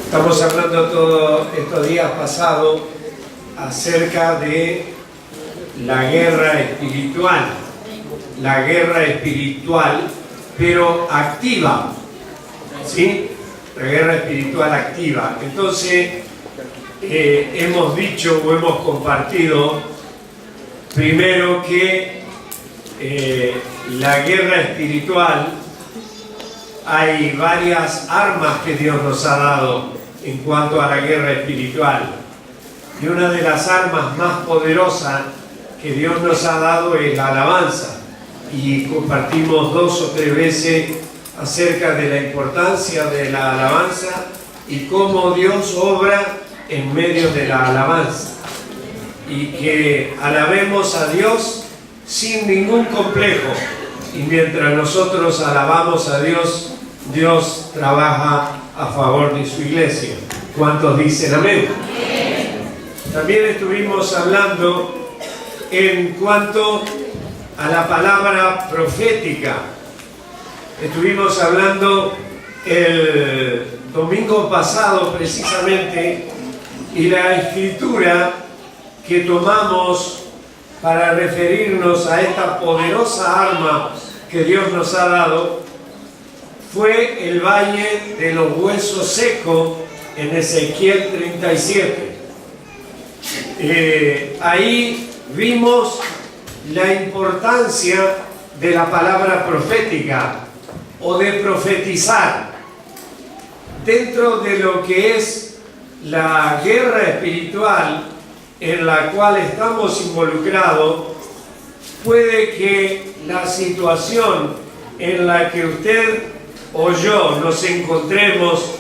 Estamos hablando todos estos días pasados acerca de la guerra espiritual, pero activa, ¿sí? La guerra espiritual activa. Entonces, hemos dicho o hemos compartido primero que la guerra espiritual, hay varias armas que Dios nos ha dado en cuanto a la guerra espiritual. Y una de las armas más poderosas que Dios nos ha dado es la alabanza. Y compartimos 2 o 3 veces acerca de la importancia de la alabanza y cómo Dios obra en medio de la alabanza. Y que alabemos a Dios sin ningún complejo. Y mientras nosotros alabamos a Dios, Dios trabaja a favor de su iglesia. ¿Cuántos dicen amén? También estuvimos hablando en cuanto a la palabra profética. Estuvimos hablando el domingo pasado precisamente, y la escritura que tomamos para referirnos a esta poderosa arma que Dios nos ha dado fue el valle de los huesos secos en Ezequiel 37. Ahí vimos la importancia de la palabra profética o de profetizar dentro de lo que es la guerra espiritual en la cual estamos involucrados. Puede que la situación en la que usted o yo nos encontremos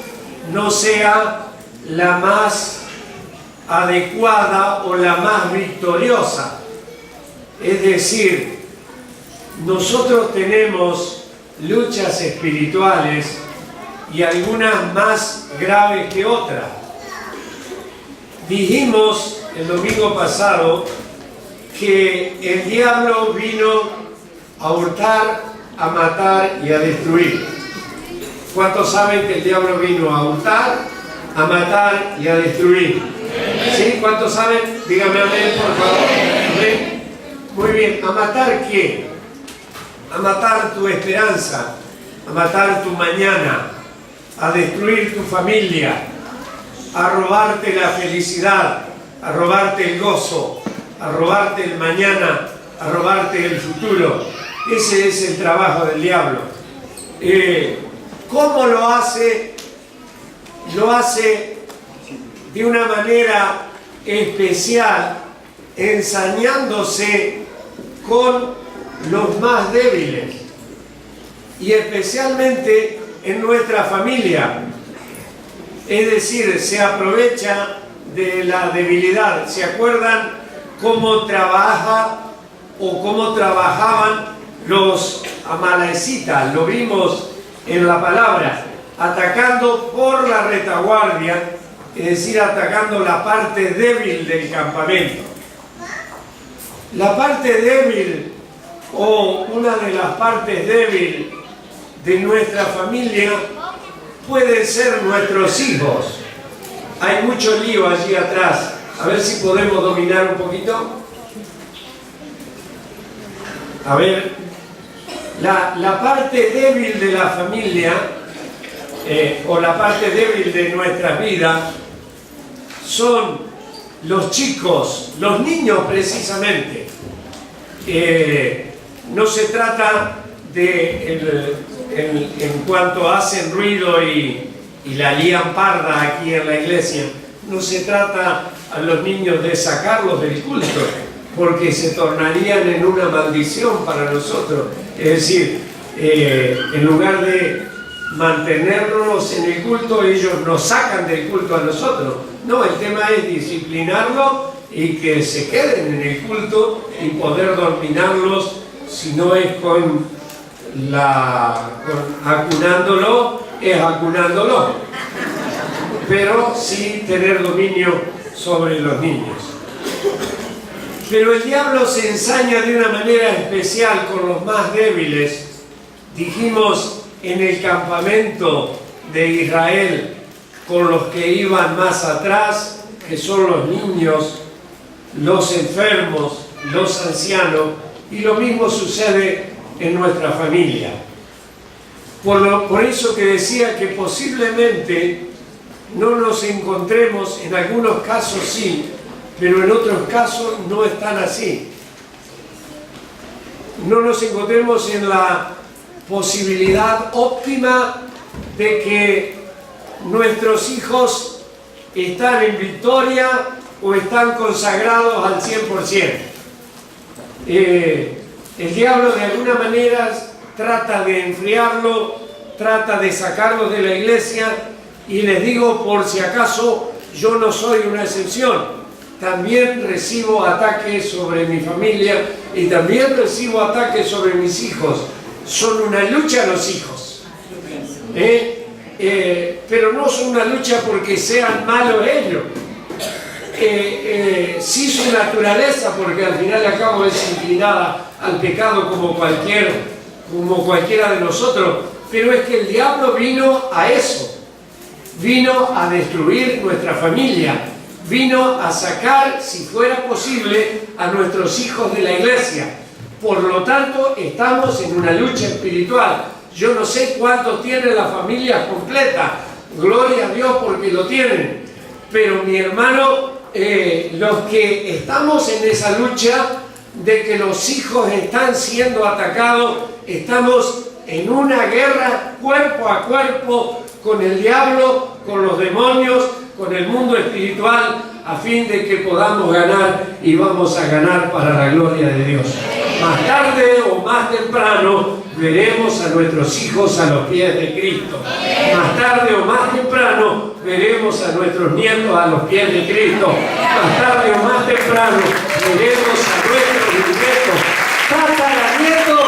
no sea la más adecuada o la más victoriosa. Es decir, nosotros tenemos luchas espirituales y algunas más graves que otras. Dijimos el domingo pasado que el diablo vino a hurtar, a matar y a destruir. ¿Cuántos saben que el diablo vino a hurtar, a matar y a destruir? ¿Sí? ¿Cuántos saben? Dígame amén, por favor. ¿Amén? Muy bien. ¿A matar qué? A matar tu esperanza, a matar tu mañana, a destruir tu familia, a robarte la felicidad, a robarte el gozo, a robarte el mañana, a robarte el futuro. Ese es el trabajo del diablo. ¿Cómo lo hace? Lo hace de una manera especial, ensañándose con los más débiles, y especialmente en nuestra familia. Es decir, se aprovecha de la debilidad. ¿Se acuerdan cómo trabaja o cómo trabajaban los amalecitas? Lo vimos en la palabra, atacando por la retaguardia, es decir, atacando la parte débil del campamento. La parte débil, o una de las partes débiles de nuestra familia, pueden ser nuestros hijos. Hay mucho lío allí atrás. A ver si podemos dominar un poquito. A ver. La parte débil de la familia, o la parte débil de nuestras vidas, son los chicos, los niños precisamente. No se trata de en cuanto hacen ruido y la lían parda aquí en la iglesia. No se trata a los niños de sacarlos del culto, porque se tornarían en una maldición para nosotros. Es decir, en lugar de mantenernos en el culto, ellos nos sacan del culto a nosotros. No, el tema es disciplinarlos y que se queden en el culto y poder dominarlos, si no es acunándolo, es acunándolo, pero sí tener dominio sobre los niños. Pero el diablo se ensaña de una manera especial con los más débiles. Dijimos en el campamento de Israel con los que iban más atrás, que son los niños, los enfermos, los ancianos, y lo mismo sucede en nuestra familia. Por eso que decía que posiblemente no nos encontremos, en algunos casos sí, pero en otros casos no están así. No nos encontremos en la posibilidad óptima de que nuestros hijos están en victoria o están consagrados al 100%. El diablo de alguna manera trata de enfriarlo, trata de sacarlos de la iglesia, y les digo por si acaso, yo no soy una excepción. También recibo ataques sobre mi familia y también recibo ataques sobre mis hijos. Son una lucha los hijos. Pero no son una lucha porque sean malos ellos. Sí su naturaleza, porque al final y al cabo es inclinada al pecado como cualquiera de nosotros. Pero es que el diablo vino a eso. Vino a destruir nuestra familia. Vino a sacar, si fuera posible, a nuestros hijos de la iglesia. Por lo tanto, estamos en una lucha espiritual. Yo no sé cuántos tienen la familia completa. Gloria a Dios porque lo tienen. Pero mi hermano, los que estamos en esa lucha de que los hijos están siendo atacados, estamos en una guerra cuerpo a cuerpo con el diablo, con los demonios, con el mundo espiritual, a fin de que podamos ganar, y vamos a ganar para la gloria de Dios. Más tarde o más temprano veremos a nuestros hijos a los pies de Cristo. Más tarde o más temprano veremos a nuestros nietos a los pies de Cristo. Más tarde o más temprano veremos a nuestros nietos, tataranietos,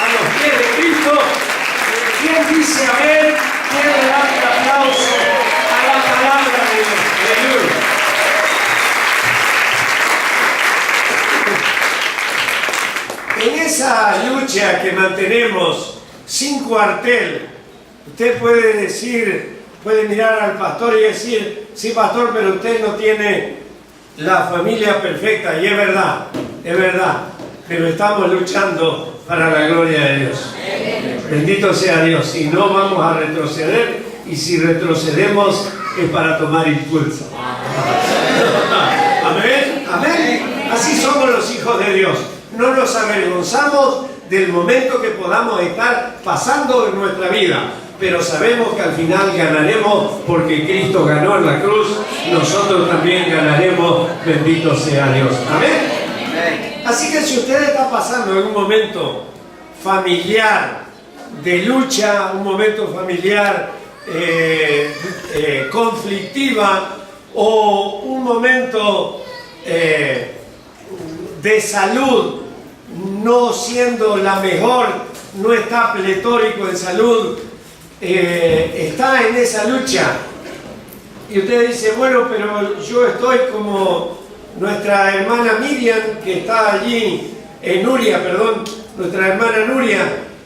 a los pies de Cristo. ¿Quién dice amén? ¿Quién le da un aplauso a la palabra de Dios? En esa lucha que mantenemos sin cuartel, usted puede decir, puede mirar al pastor y decir, sí pastor, pero usted no tiene la familia perfecta, y es verdad, pero estamos luchando para la gloria de Dios. Bendito sea Dios, y no vamos a retroceder, y si retrocedemos es para tomar impulso. Amén, amén. Así somos los hijos de Dios. No nos avergonzamos del momento que podamos estar pasando en nuestra vida, pero sabemos que al final ganaremos porque Cristo ganó en la cruz, nosotros también ganaremos, bendito sea Dios. Amén. Así que si usted está pasando en un momento familiar de lucha, un momento familiar conflictiva, o un momento de salud no siendo la mejor, no está pletórico en salud, está en esa lucha, y usted dice, bueno, pero yo estoy como nuestra hermana Miriam, que está allí, nuestra hermana Nuria,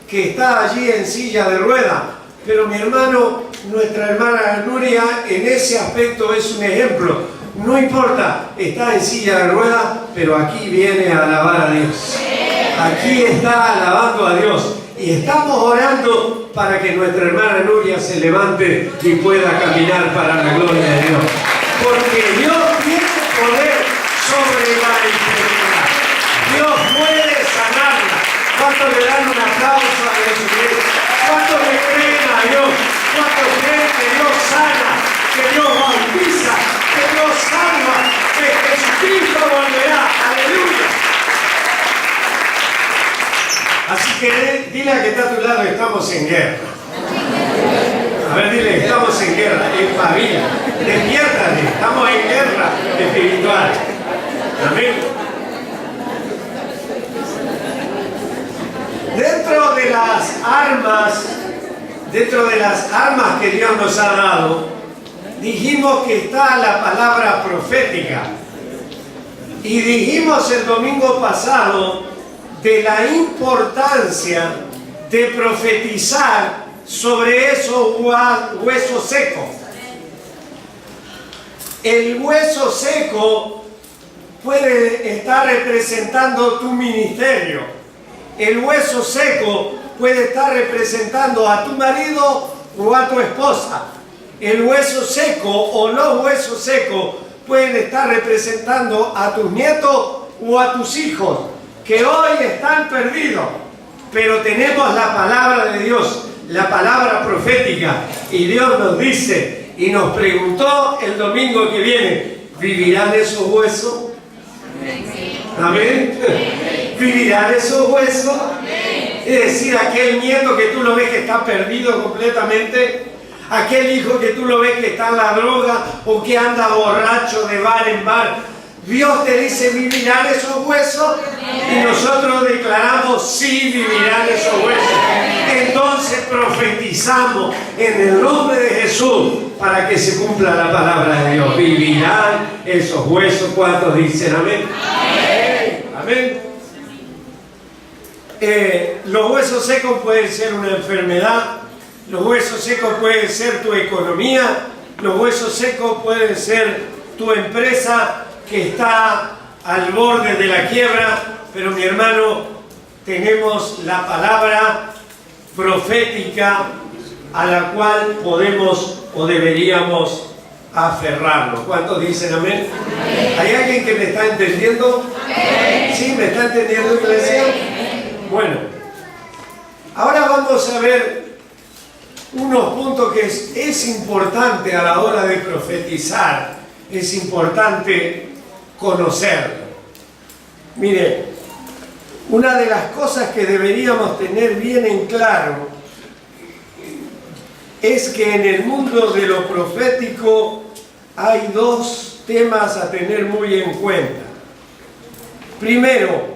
que está allí en silla de ruedas. Pero mi hermano, nuestra hermana Nuria, en ese aspecto es un ejemplo. No importa, está en silla de ruedas, pero aquí viene a alabar a Dios. Aquí está alabando a Dios. Y estamos orando para que nuestra hermana Nuria se levante y pueda caminar para la gloria de Dios. Porque Dios tiene poder sobre la enfermedad. Dios puede sanarla. ¿Cuántos le dan un aplauso a Jesucristo? ¿Cuántos le creen a Dios? ¿Cuántos creen que Dios sana, que Dios bautiza, que Dios salva, que Jesucristo volverá? ¡Aleluya! Así que dile a que está a tu lado, estamos en guerra. A ver, dile, estamos en guerra, espabila, despiértate, estamos en guerra espiritual. Amén. Dentro de las armas que Dios nos ha dado, dijimos que está la palabra profética. Y dijimos el domingo pasado de la importancia de profetizar sobre esos huesos secos. El hueso seco puede estar representando tu ministerio. El hueso seco puede estar representando a tu marido o a tu esposa. El hueso seco o los huesos secos pueden estar representando a tus nietos o a tus hijos, que hoy están perdidos. Pero tenemos la palabra de Dios, la palabra profética, y Dios nos dice y nos preguntó el domingo que viene: ¿vivirán esos huesos? ¿Amén? ¿Vivirán esos huesos? Es decir, aquel nieto que tú lo ves que está perdido completamente, aquel hijo que tú lo ves que está en la droga o que anda borracho de bar en bar, Dios te dice: ¿vivirán esos huesos? Y nosotros declaramos: sí, vivirán esos huesos. Entonces profetizamos en el nombre de Jesús para que se cumpla la palabra de Dios. ¿Vivirán esos huesos? ¿Cuántos dicen amén? Amén. Los huesos secos pueden ser una enfermedad, los huesos secos pueden ser tu economía, los huesos secos pueden ser tu empresa que está al borde de la quiebra, pero mi hermano, tenemos la palabra profética a la cual podemos o deberíamos aferrarnos. ¿Cuántos dicen amén? ¿Hay alguien que me está entendiendo? ¿Sí? ¿Me está entendiendo, iglesia? Bueno, ahora vamos a ver unos puntos que es importante a la hora de profetizar, es importante conocerlo. Mire, una de las cosas que deberíamos tener bien en claro es que en el mundo de lo profético hay dos temas a tener muy en cuenta. Primero,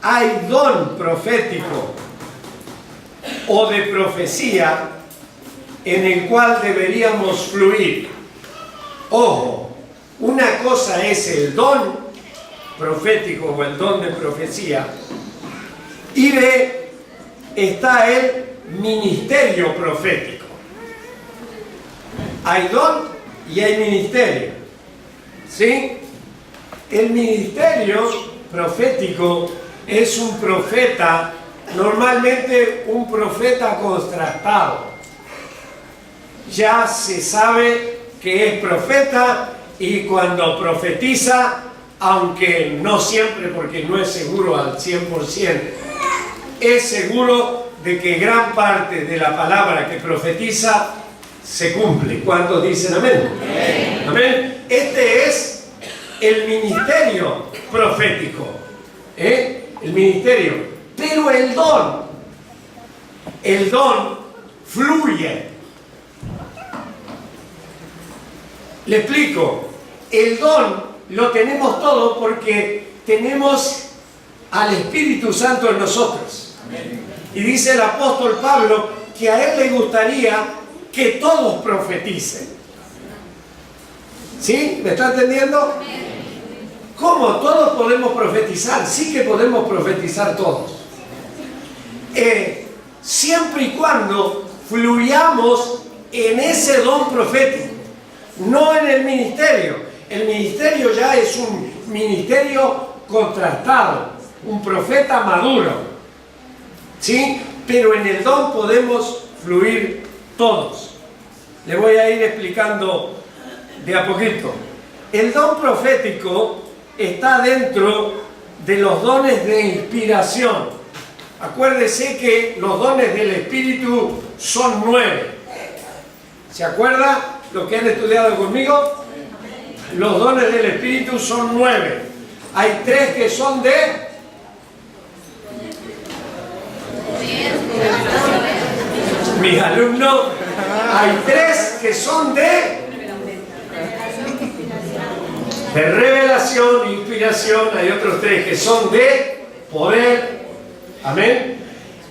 hay don profético o de profecía en el cual deberíamos fluir. Ojo, una cosa es el don profético o el don de profecía, y está el ministerio profético. Hay don y hay ministerio, ¿sí? El ministerio profético es un profeta, normalmente un profeta contrastado. Ya se sabe que es profeta, y cuando profetiza, aunque no siempre, porque no es seguro al 100%, es seguro de que gran parte de la palabra que profetiza se cumple. ¿Cuántos dicen amén? Amén. Amén. Este es el ministerio profético, el ministerio. Pero el don fluye. Le explico. El don lo tenemos todo porque tenemos al Espíritu Santo en nosotros. Amén. Y dice el apóstol Pablo que a él le gustaría que todos profeticen. ¿Sí? ¿Me está entendiendo? ¿Cómo? Todos podemos profetizar. Sí que podemos profetizar todos. Siempre y cuando fluyamos en ese don profético, no en el ministerio. El ministerio ya es un ministerio contrastado, un profeta maduro, ¿sí? Pero en el don podemos fluir todos. Le voy a ir explicando de a poquito. El don profético está dentro de los dones de inspiración. Acuérdese que los dones del Espíritu son 9. ¿Se acuerda lo que han estudiado conmigo? Los dones del Espíritu son 9. Hay 3 que son de... Mis alumnos, hay 3 que son de revelación, inspiración. Hay otros 3 que son de poder. Amén.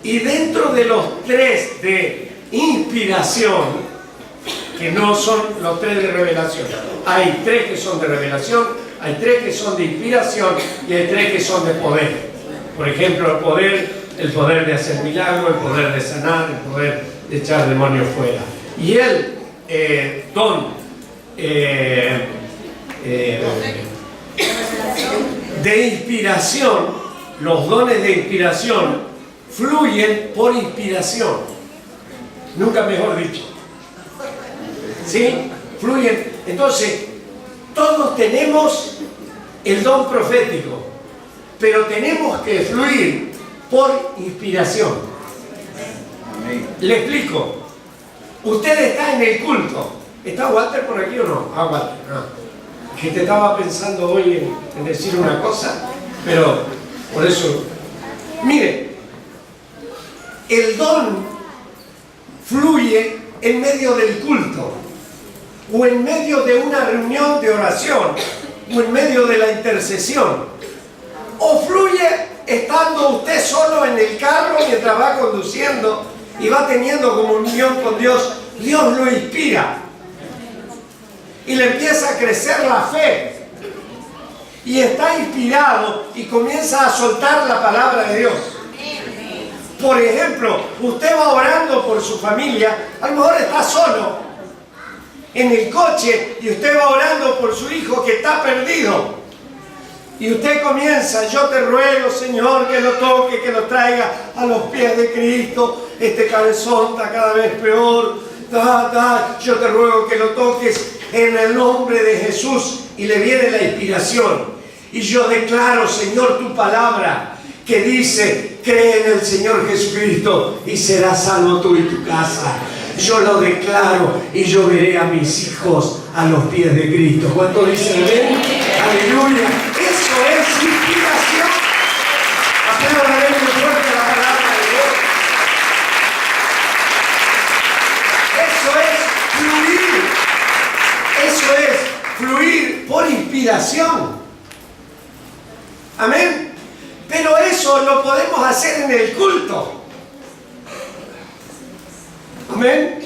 Y dentro de los 3 de inspiración, que no son los 3 de revelación, hay 3 que son de revelación, hay 3 que son de inspiración y hay 3 que son de poder. Por ejemplo, el poder de hacer milagros, el poder de sanar, el poder de echar demonios fuera. Y el don de inspiración, los dones de inspiración fluyen por inspiración. Nunca mejor dicho. ¿Sí? Fluyen. Entonces, todos tenemos el don profético, pero tenemos que fluir por inspiración. Le explico. Usted está en el culto. ¿Está Walter por aquí o no? Ah, Walter, no. Que te estaba pensando hoy en decir una cosa, pero por eso. Mire, el don fluye en medio del culto, o en medio de una reunión de oración, o en medio de la intercesión, o fluye estando usted solo en el carro mientras va conduciendo y va teniendo comunión con Dios. Dios lo inspira y le empieza a crecer la fe y está inspirado y comienza a soltar la palabra de Dios. Por ejemplo, usted va orando por su familia, a lo mejor está solo en el coche y usted va orando por su hijo que está perdido. Y usted comienza: yo te ruego, Señor, que lo toque, que lo traiga a los pies de Cristo. Este cabezón está cada vez peor. Yo te ruego que lo toques en el nombre de Jesús. Y le viene la inspiración. Y yo declaro, Señor, tu palabra que dice: cree en el Señor Jesucristo y serás salvo tú y tu casa. Yo lo declaro y yo veré a mis hijos a los pies de Cristo. ¿Cuánto dicen amén? Aleluya. Eso es inspiración. Aplaudan muy fuerte la palabra de Dios. Eso es fluir por inspiración. Amén. Pero eso lo podemos hacer en el culto. Amén.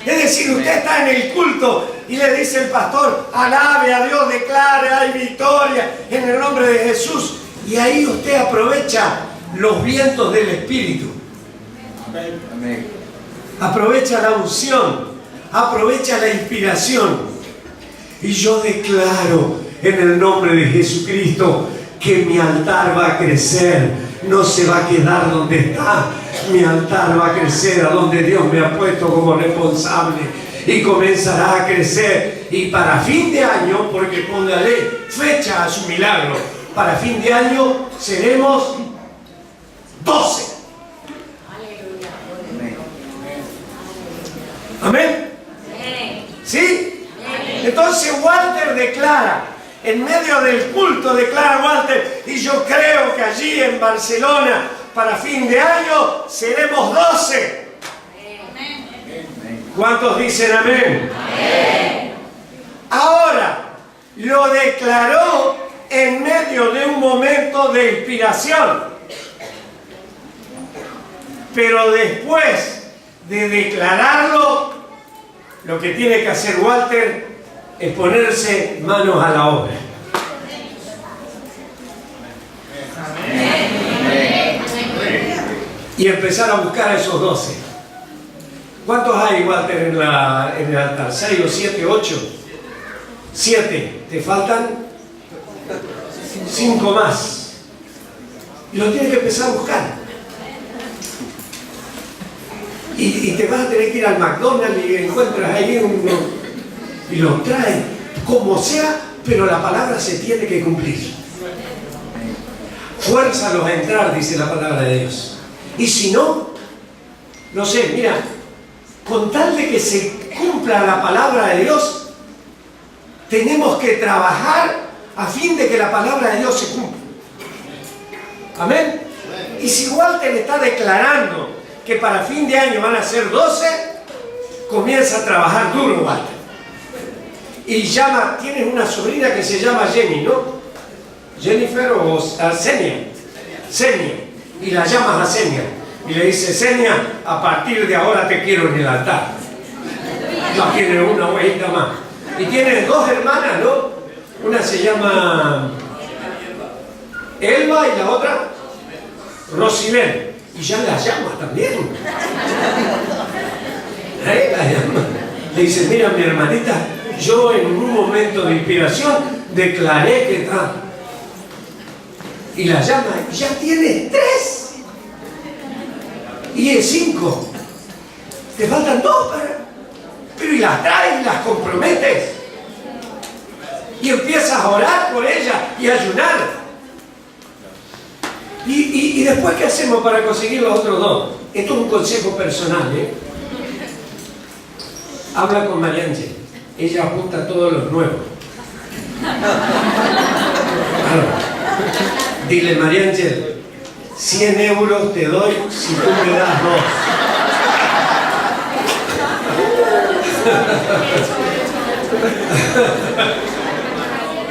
Es decir, usted está en el culto y le dice el pastor: alabe a Dios, declare, hay victoria en el nombre de Jesús. Y ahí usted aprovecha los vientos del Espíritu. Amén. Aprovecha la unción, aprovecha la inspiración. Y yo declaro en el nombre de Jesucristo que mi altar va a crecer, no se va a quedar donde está. Mi altar va a crecer a donde Dios me ha puesto como responsable y comenzará a crecer. Y para fin de año, porque póngale fecha a su milagro, para fin de año seremos 12. Amén. ¿Sí? Entonces Walter declara, en medio del culto declara Walter: y yo creo que allí en Barcelona para fin de año seremos 12. ¿Cuántos dicen amén? Amén. Ahora, lo declaró en medio de un momento de inspiración. Pero después de declararlo, lo que tiene que hacer Walter es ponerse manos a la obra. Y empezar a buscar a esos 12. ¿Cuántos hay, Walter, en el altar? ¿6 o 7, 8? 7. ¿Te faltan? 5 más. Y lo tienes que empezar a buscar. Y te vas a tener que ir al McDonald's y encuentras ahí uno y lo traes, como sea, pero la palabra se tiene que cumplir. Fuérzalos a entrar, dice la palabra de Dios. Y si no, no sé, mira, con tal de que se cumpla la palabra de Dios, tenemos que trabajar a fin de que la palabra de Dios se cumpla. Amén. Y si Walter está declarando que para fin de año van a ser 12, comienza a trabajar duro, Walter. Y llama, tienes una sobrina que se llama Jenny, ¿no? Jennifer o Senia. Senia. Y la llamas a Senia. Y le dice: Senia, a partir de ahora te quiero en el altar. Ya tiene una huevita más. Y tiene 2 hermanas, ¿no? Una se llama Elba y la otra Rosibel. Y ya la llama también. La llama. Le dice: mira, mi hermanita, yo en un momento de inspiración declaré que está. Y la llama, ya tienes 3. Y es 5. Te faltan 2 para... Pero y las traes y las comprometes. Y empiezas a orar por ella y a ayunar. Y después, ¿qué hacemos para conseguir los otros 2? Esto es un consejo personal, ¿eh? Habla con María Ángel. Ella apunta todos los nuevos. Claro. Dile, María Ángel, 100 euros te doy si tú me das 2.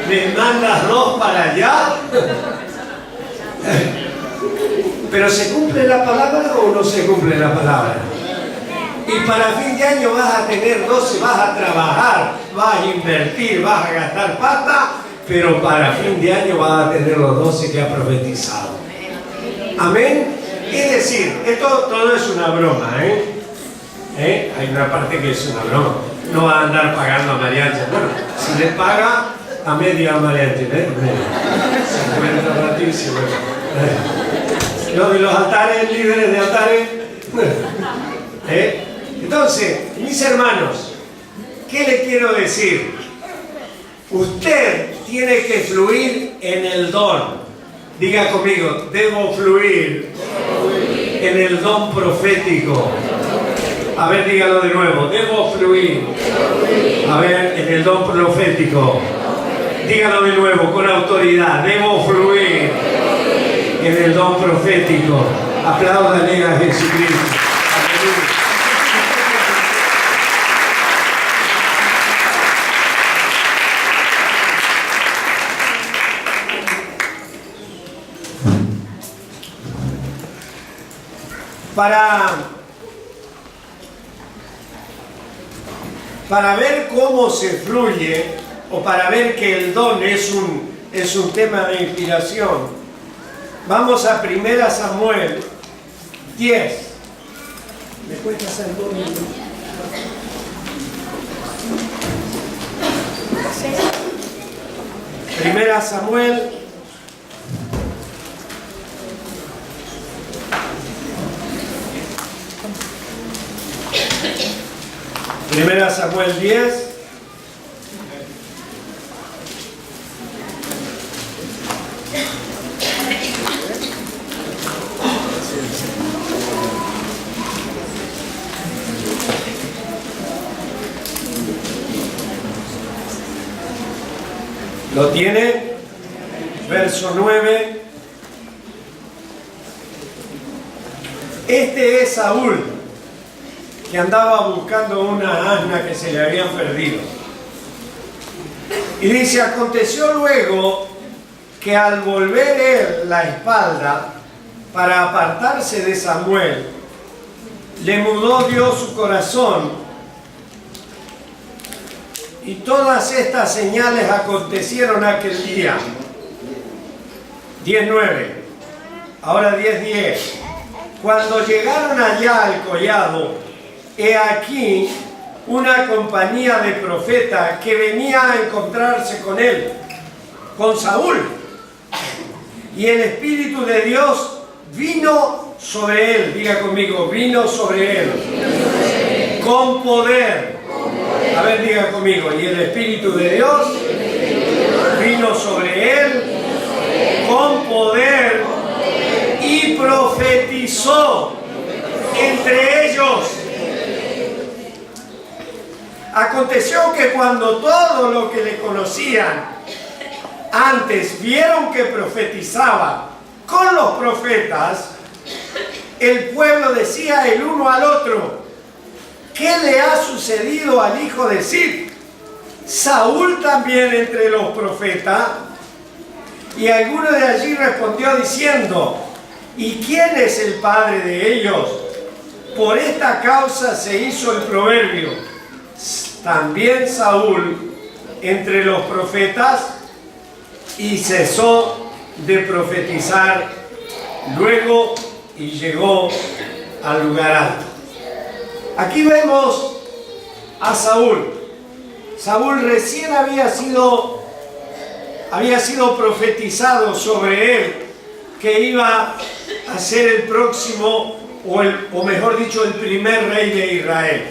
¿Me mandas 2 para allá? ¿Pero se cumple la palabra o no se cumple la palabra? Y para fin de año vas a tener 12, vas a trabajar, vas a invertir, vas a gastar pasta, pero para fin de año vas a tener los 12 que ha profetizado. Amén. Es decir, esto todo es una broma, Hay una parte que es una broma. No va a andar pagando a María Ángel. Bueno, si le paga, a media a María Ángel, 50 ratísimos. Lo de los altares, líderes de altares. Entonces, mis hermanos, ¿qué le quiero decir? Usted tiene que fluir en el don. Diga conmigo, debo fluir en el don profético. A ver, dígalo de nuevo, debo fluir. A ver, en el don profético. Dígalo de nuevo, con autoridad, debo fluir en el don profético. Apláudale a Jesucristo. Aleluya. Para ver cómo se fluye, o para ver que el don es un tema de inspiración, vamos a 1 Samuel 10. ¿Me cuesta hacer el don? 1 Samuel 1 Samuel 10. ¿Lo tiene? Verso 9. Este es Saúl, que andaba buscando una asna que se le habían perdido. Y dice, aconteció luego que al volver él la espalda para apartarse de Samuel, le mudó Dios su corazón. Y todas estas señales acontecieron aquel día. 10:9. Ahora 10:10. Cuando llegaron allá al collado, he aquí una compañía de profetas que venía a encontrarse con él, con Saúl. Y el Espíritu de Dios vino sobre él. Diga conmigo, vino sobre él. Con poder. A ver, diga conmigo, y el Espíritu de Dios vino sobre él con poder y profetizó entre ellos. Aconteció que cuando todos los que le conocían antes vieron que profetizaba con los profetas, el pueblo decía el uno al otro, ¿qué le ha sucedido al hijo de Sif? Saúl también entre los profetas. Y alguno de allí respondió diciendo, ¿y quién es el padre de ellos? Por esta causa se hizo el proverbio. También Saúl entre los profetas, y cesó de profetizar luego y llegó al lugar alto. Aquí vemos a Saúl. Saúl recién había sido profetizado sobre él que iba a ser el próximo, o mejor dicho, el primer rey de Israel.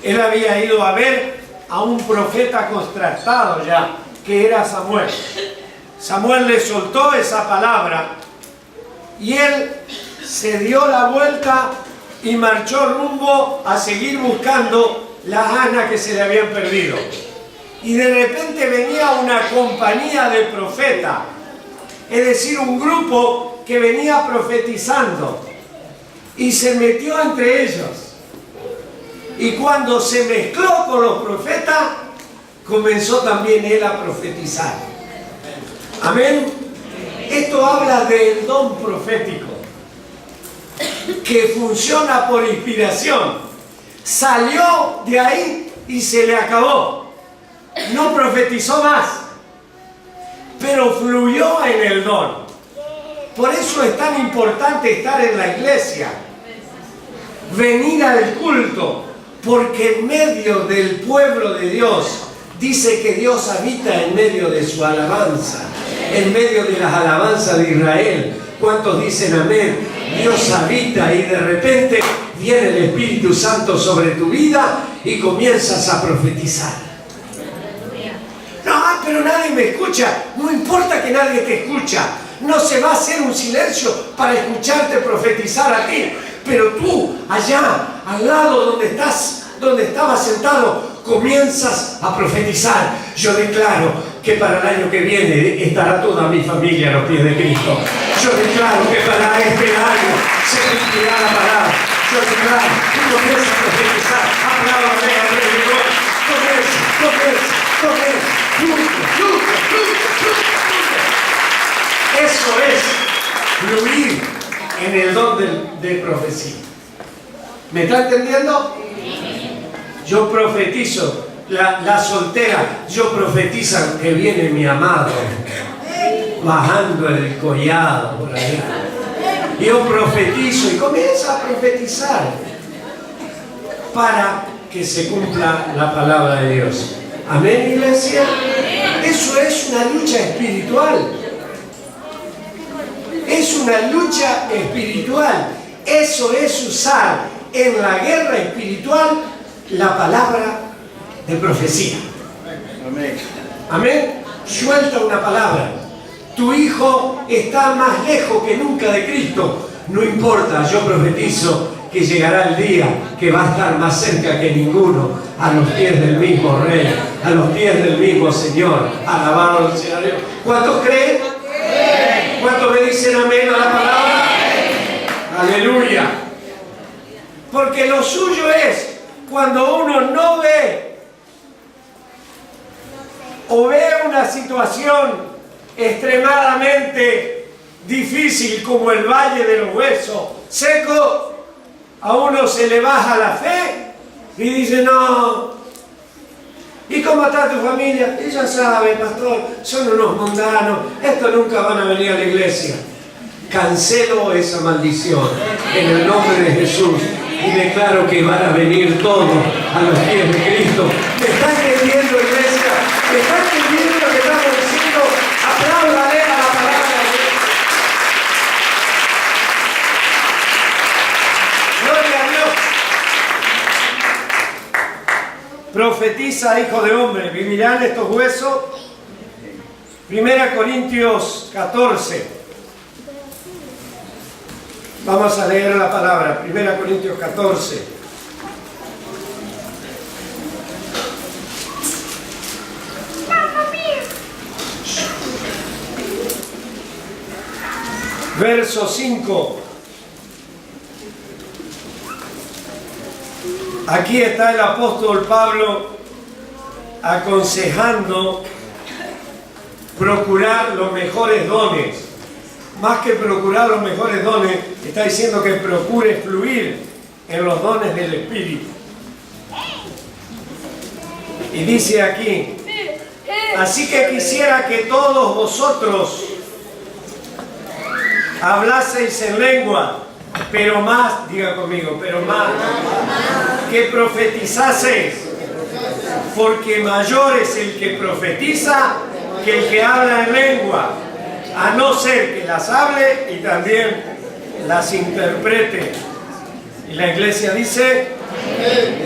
Él había ido a ver a un profeta contrastado ya, que era Samuel. Samuel le soltó esa palabra y él se dio la vuelta y marchó rumbo a seguir buscando las asnas que se le habían perdido. Y de repente venía una compañía de profetas, es decir, un grupo que venía profetizando, y se metió entre ellos. Y cuando se mezcló con los profetas, comenzó también él a profetizar. Amén. Esto habla del don profético, que funciona por inspiración. Salió de ahí y se le acabó. No profetizó más, pero fluyó en el don. Por eso es tan importante estar en la iglesia, venir al culto, porque en medio del pueblo de Dios, dice que Dios habita en medio de su alabanza, en medio de las alabanzas de Israel. ¿Cuántos dicen amén? Dios habita y de repente viene el Espíritu Santo sobre tu vida y comienzas a profetizar. No, pero nadie me escucha. No importa que nadie te escucha. No se va a hacer un silencio para escucharte profetizar a ti. Pero tú, allá, al lado donde estabas sentado, comienzas a profetizar. Yo declaro que para el año que viene estará toda mi familia a los pies de Cristo. Yo declaro que para este año se cumplirá la palabra. Yo declaro que comienza a profetizar. Apláudame al Rey de Dios. Comienza. Eso es fluir en el don de profecía. ¿Me está entendiendo? Yo profetizo, la soltera, yo profetizo que viene mi amado bajando el collado por allá. Yo profetizo y comienza a profetizar para que se cumpla la palabra de Dios. Amén, iglesia. Eso es una lucha espiritual. Es una lucha espiritual. Eso es usar en la guerra espiritual la palabra de profecía. Amén. Amén. Suelta una palabra. Tu hijo está más lejos que nunca de Cristo. No importa, yo profetizo que llegará el día que va a estar más cerca que ninguno, a los pies del mismo Rey, a los pies del mismo Señor. Alabado sea Dios. ¿Cuántos creen? ¿Cuántos me dicen amén a la palabra? Aleluya. Porque lo suyo es cuando uno no ve o ve una situación extremadamente difícil como el valle de los huesos seco, a uno se le baja la fe y dice, no. ¿Y cómo está tu familia? Y ya sabe, pastor, son unos mundanos, estos nunca van a venir a la iglesia. Cancelo esa maldición en el nombre de Jesús y declaro que van a venir todos a los pies de Cristo. ¿Me está entendiendo, iglesia? ¿Me está entendiendo lo que estamos diciendo? Apláudale a la palabra de Dios. Gloria a Dios. Profetiza, hijo de hombre, vivirán estos huesos. 1 Corintios 14. Vamos a leer la palabra, 1 Corintios 14. Verso 5. Aquí está el apóstol Pablo aconsejando procurar los mejores dones. Más que procurar los mejores dones, está diciendo que procure fluir en los dones del Espíritu. Y dice aquí, así que quisiera que todos vosotros hablaseis en lengua, pero más, diga conmigo, pero más, que profetizaseis, porque mayor es el que profetiza que el que habla en lengua, a no ser que las hable y también las interprete. Y la iglesia dice,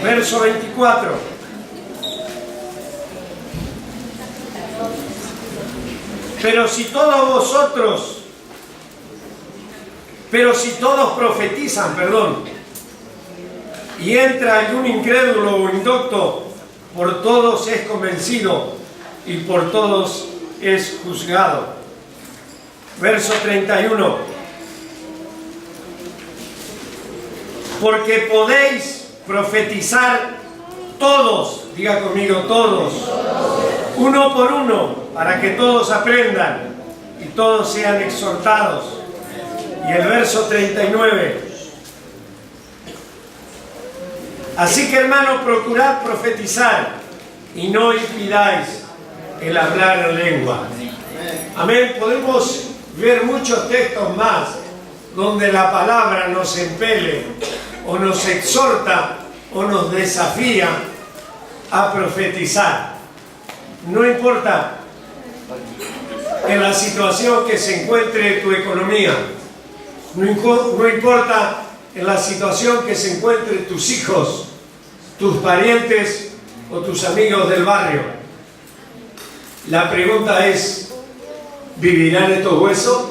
verso 24. Pero si todos profetizan, y entra algún incrédulo o indocto, por todos es convencido y por todos es juzgado. Verso 31. Porque podéis profetizar todos, diga conmigo todos, uno por uno, para que todos aprendan y todos sean exhortados. Y el verso 39. Así que, hermanos, procurad profetizar y no impidáis el hablar en lengua. Amén. Podemos ver muchos textos más donde la palabra nos impele o nos exhorta o nos desafía a profetizar. No importa en la situación que se encuentre tu economía, no importa en la situación que se encuentren tus hijos, tus parientes o tus amigos del barrio. La pregunta es, ¿vivirán estos huesos?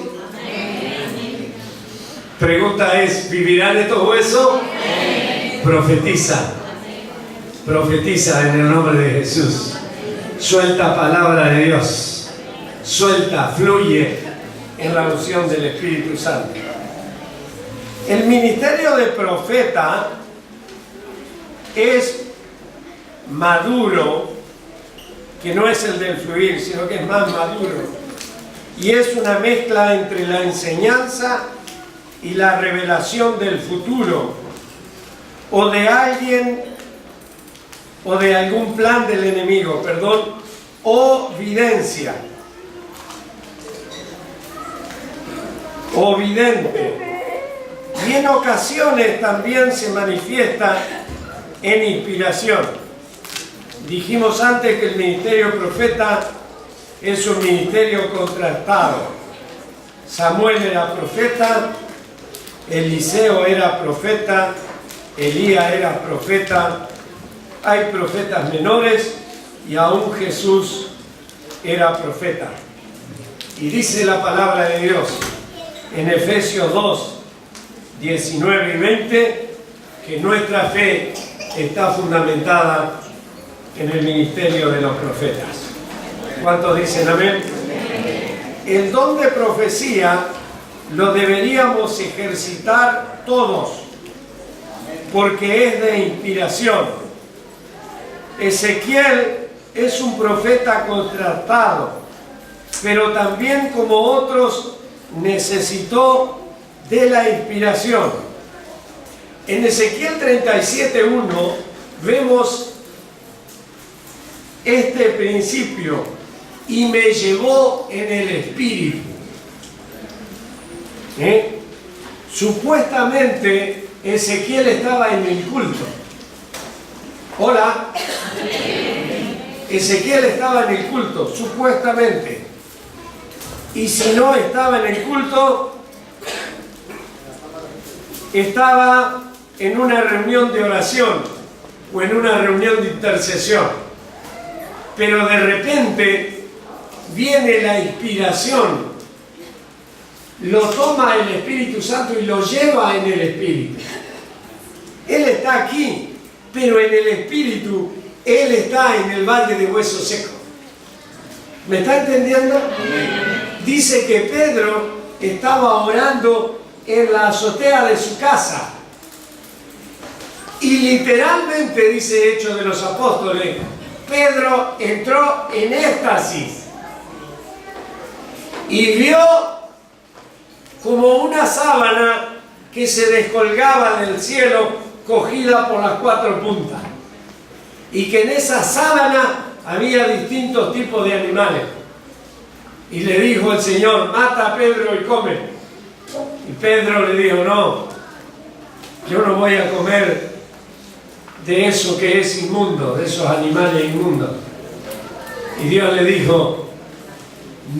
Pregunta es, ¿vivirán estos huesos? Profetiza. Profetiza en el nombre de Jesús. Suelta palabra de Dios. Suelta, fluye en la unción del Espíritu Santo. El ministerio de profeta es maduro, que no es el del fluir, sino que es más maduro. Y es una mezcla entre la enseñanza y la revelación del futuro, o de alguien, o de algún plan del enemigo, o videncia, o vidente. Y en ocasiones también se manifiesta en inspiración. Dijimos antes que el ministerio profeta es un ministerio contrastado. Samuel era profeta, Eliseo era profeta, Elías era profeta, hay profetas menores y aún Jesús era profeta. Y dice la palabra de Dios en Efesios 2, 19 y 20, que nuestra fe está fundamentada en el ministerio de los profetas. ¿Cuántos dicen amén? El don de profecía lo deberíamos ejercitar todos, porque es de inspiración. Ezequiel es un profeta contrastado, pero también como otros necesitó de la inspiración. En Ezequiel 37:1 vemos este principio: y me llevó en el espíritu. Supuestamente Ezequiel estaba en el culto. Hola. Ezequiel estaba en el culto, supuestamente. Y si no estaba en el culto, estaba en una reunión de oración o en una reunión de intercesión. Pero de repente viene la inspiración, lo toma el Espíritu Santo y lo lleva en el Espíritu. Él está aquí, pero en el Espíritu Él está en el valle de huesos secos. ¿Me está entendiendo? Dice que Pedro estaba orando en la azotea de su casa. Y literalmente, dice Hechos de los Apóstoles, Pedro entró en éxtasis y vio como una sábana que se descolgaba del cielo, cogida por las cuatro puntas, y que en esa sábana había distintos tipos de animales. Y le dijo el Señor: mata a Pedro y come. Y Pedro le dijo: no, yo no voy a comer de eso que es inmundo, de esos animales inmundos. Y Dios le dijo,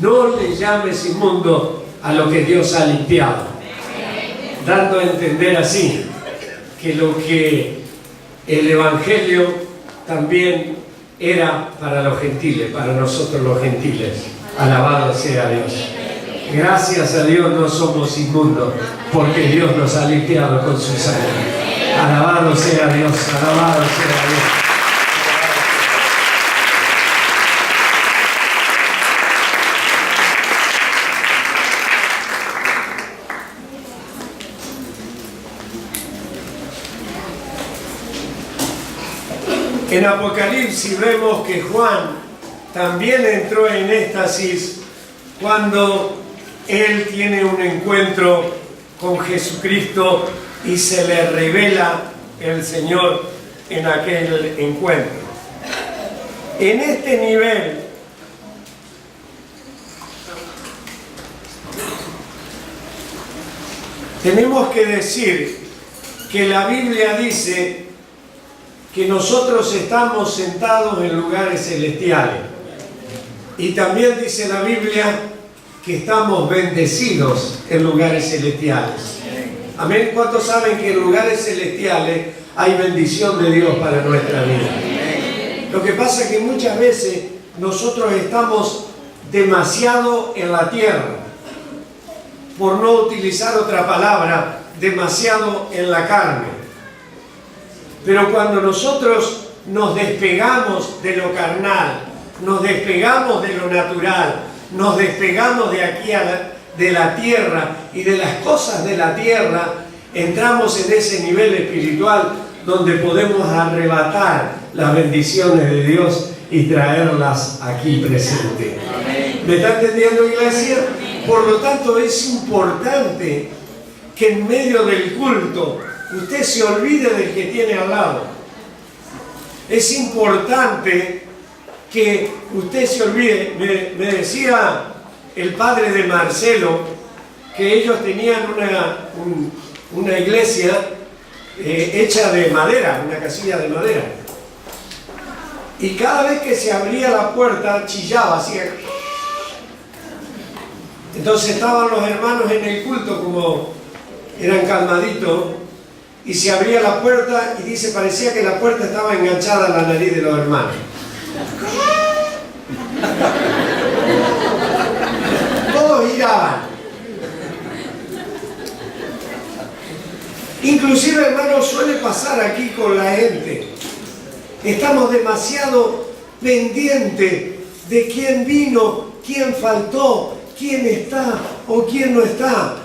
no le llames inmundo a lo que Dios ha limpiado, dando a entender así que lo que el Evangelio también era para los gentiles, para nosotros los gentiles. Alabado sea Dios. Gracias a Dios no somos inmundos, porque Dios nos ha limpiado con su sangre. Alabado sea Dios, alabado sea Dios. En Apocalipsis vemos que Juan también entró en éxtasis cuando él tiene un encuentro con Jesucristo y se le revela el Señor en aquel encuentro. En este nivel, tenemos que decir que la Biblia dice que nosotros estamos sentados en lugares celestiales. Y también dice la Biblia que estamos bendecidos en lugares celestiales. Amén. ¿Cuántos saben que en lugares celestiales hay bendición de Dios para nuestra vida? Lo que pasa es que muchas veces nosotros estamos demasiado en la tierra, por no utilizar otra palabra, demasiado en la carne. Pero cuando nosotros nos despegamos de lo carnal, nos despegamos de lo natural, nos despegamos de aquí de la tierra y de las cosas de la tierra, entramos en ese nivel espiritual donde podemos arrebatar las bendiciones de Dios y traerlas aquí presente. ¿Me está entendiendo, iglesia? Por lo tanto, es importante que en medio del culto usted se olvide del que tiene al lado. Es importante que usted se olvide. Me decía el padre de Marcelo que ellos tenían una iglesia hecha de madera, una casilla de madera. Y cada vez que se abría la puerta chillaba, hacía. Entonces estaban los hermanos en el culto, como eran calmaditos, y se abría la puerta y dice, parecía que la puerta estaba enganchada a la nariz de los hermanos. Todos giraban. Inclusive, hermanos, suele pasar aquí con la gente. Estamos demasiado pendientes de quién vino, quién faltó, quién está o quién no está.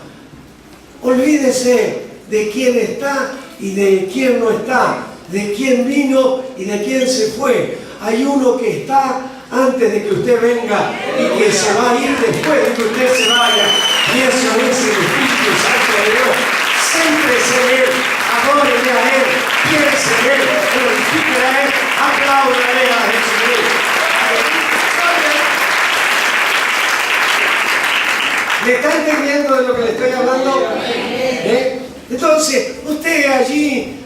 Olvídese de quién está y de quién no está, de quién vino y de quién se fue. Hay uno que está antes de que usted venga y que se va a ir después de que usted se vaya. Y eso es el Espíritu Santo de Dios. Céntrese en Él, adórele a Él, piense en Él, glorifique a Él, apláudale a Jesucristo. ¿Me está entendiendo de lo que le estoy hablando? Entonces, usted allí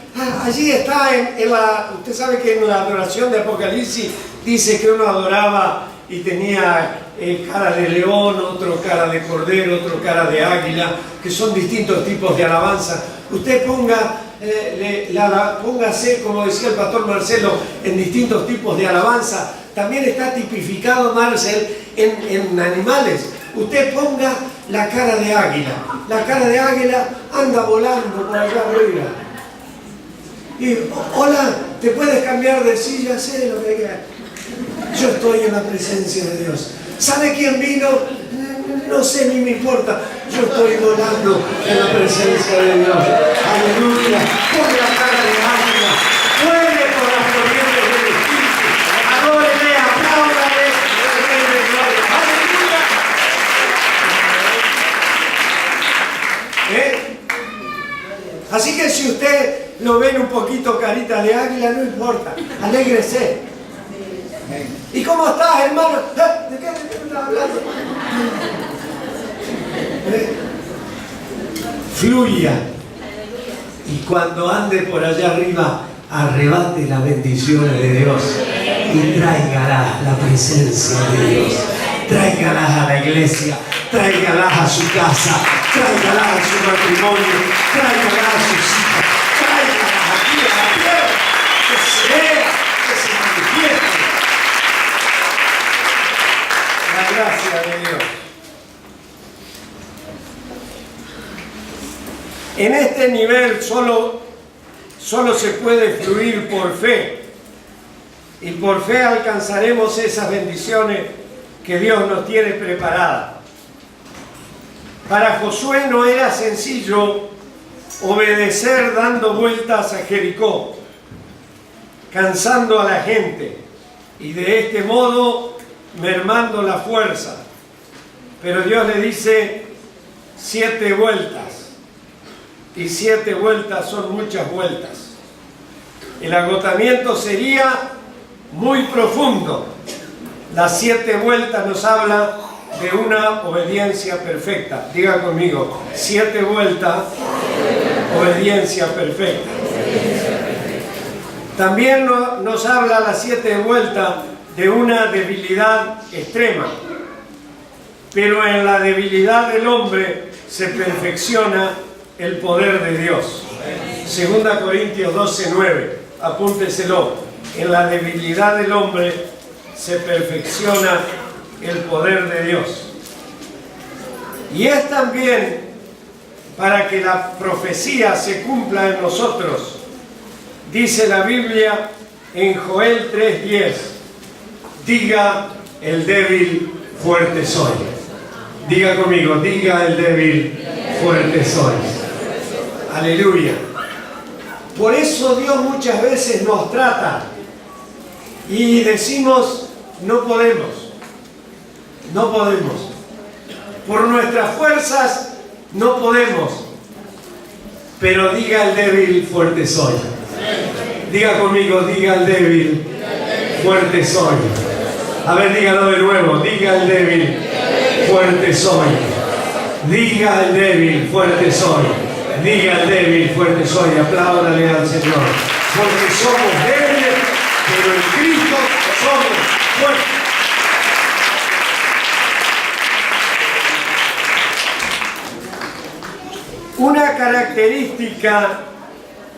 está en la... Usted sabe que en la adoración de Apocalipsis dice que uno adoraba y tenía cara de león, otro cara de cordero, otro cara de águila, que son distintos tipos de alabanza. Usted póngase, como decía el pastor Marcelo, en distintos tipos de alabanza. También está tipificado, Marcel, en animales. Usted ponga la cara de águila. La cara de águila anda volando por allá arriba. Y, hola, ¿te puedes cambiar de silla? Sé lo que quieras. Yo estoy en la presencia de Dios. ¿Sabe quién vino? No sé, ni me importa. Yo estoy volando en la presencia de Dios. Aleluya. Pon la cara de águila. Vuele por las corrientes del Espíritu. Adórele, apláudale. Aleluya. Así que si usted lo ven un poquito carita de águila, no importa. Alégrese. ¿Y cómo estás, hermano? ¿De qué estás hablando? Fluya. Y cuando ande por allá arriba, arrebate las bendiciones de Dios y tráigalas la presencia de Dios. Tráigalas a la iglesia, tráigalas a su casa, tráigalas a su matrimonio, tráigalas a sus hijos, tráigalas aquí a la tierra, que se vea, que se manifieste la gracia de Dios. En este nivel solo se puede fluir por fe, y por fe alcanzaremos esas bendiciones que Dios nos tiene preparadas. Para Josué no era sencillo obedecer dando vueltas a Jericó, cansando a la gente y de este modo mermando la fuerza. Pero Dios le dice 7 vueltas, y 7 vueltas son muchas vueltas. El agotamiento sería muy profundo. Las 7 vueltas nos habla de una obediencia perfecta. Diga conmigo, 7 vueltas, obediencia perfecta. También nos habla las 7 vueltas de una debilidad extrema. Pero en la debilidad del hombre se perfecciona el poder de Dios. 2 Corintios 12:9, apúnteselo. En la debilidad del hombre se perfecciona el poder de Dios. Y es también para que la profecía se cumpla en nosotros. Dice la Biblia en Joel 3:10, diga el débil, fuerte soy. Diga conmigo, diga el débil, fuerte soy. Aleluya. Por eso Dios muchas veces nos trata y decimos, no podemos. Por nuestras fuerzas no podemos. Pero diga el débil, fuerte soy. Diga conmigo, diga el débil, fuerte soy. A ver, dígalo de nuevo, diga el débil, fuerte soy. Diga el débil, fuerte soy. Diga el débil, fuerte soy. Apláudale al Señor. Porque somos débiles, pero en Cristo somos fuertes. Una característica,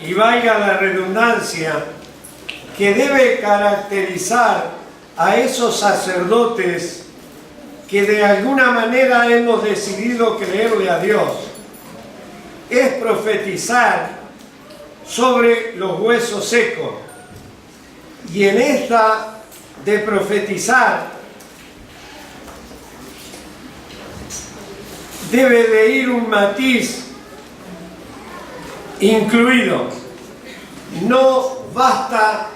y valga la redundancia, que debe caracterizar a esos sacerdotes que de alguna manera hemos decidido creerle a Dios, es profetizar sobre los huesos secos. Y en esta de profetizar debe de ir un matiz incluido. No basta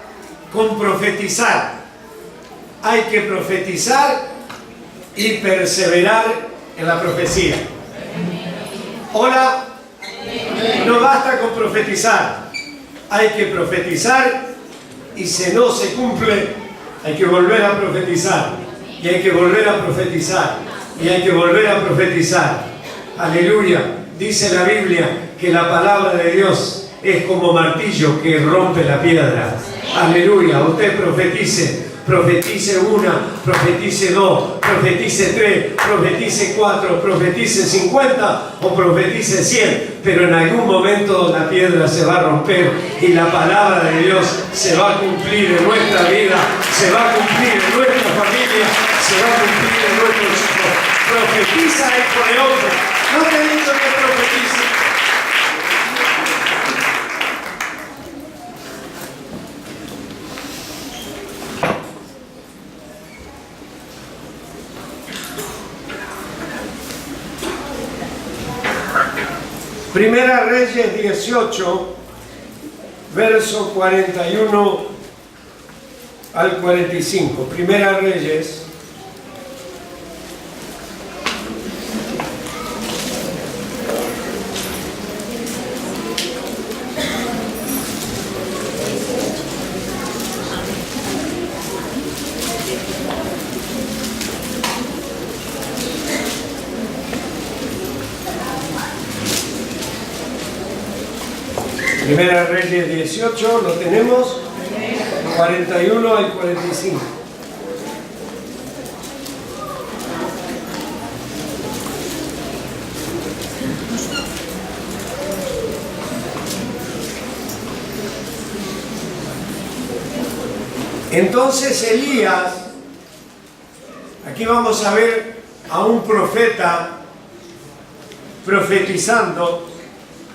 con profetizar, hay que profetizar y perseverar en la profecía. Hola, no basta con profetizar, hay que profetizar y si no se cumple, hay que volver a profetizar y hay que volver a profetizar y hay que volver a profetizar. Aleluya. Dice la Biblia que la palabra de Dios es como martillo que rompe la piedra. Aleluya. Usted profetice. Profetice 1, profetice 2, profetice 3, profetice 4, profetice 50 o profetice 100, pero en algún momento la piedra se va a romper y la palabra de Dios se va a cumplir en nuestra vida, se va a cumplir en nuestra familia, se va a cumplir en nuestros hijos. Profetiza hijo de hombre. No te he dicho que profetice. Primera Reyes 18, verso 41 al 45. Primera Reyes 41 Primera Reyes 18, lo tenemos, 41 al 45. Entonces Elías, aquí vamos a ver a un profeta profetizando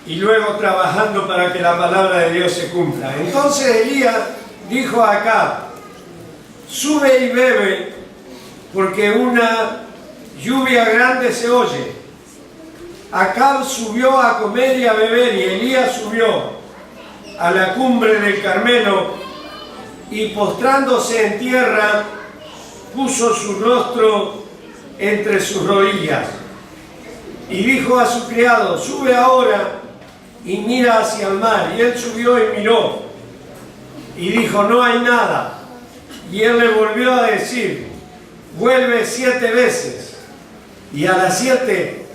y luego trabajando para que la palabra de Dios se cumpla. Entonces Elías dijo a Acab: sube y bebe, porque una lluvia grande se oye. Acab subió a comer y a beber, y Elías subió a la cumbre del Carmelo, y postrándose en tierra, puso su rostro entre sus rodillas. Y dijo a su criado: sube ahora y mira hacia el mar. Y él subió y miró, y dijo: no hay nada. Y él le volvió a decir: vuelve 7 veces. Y a las 7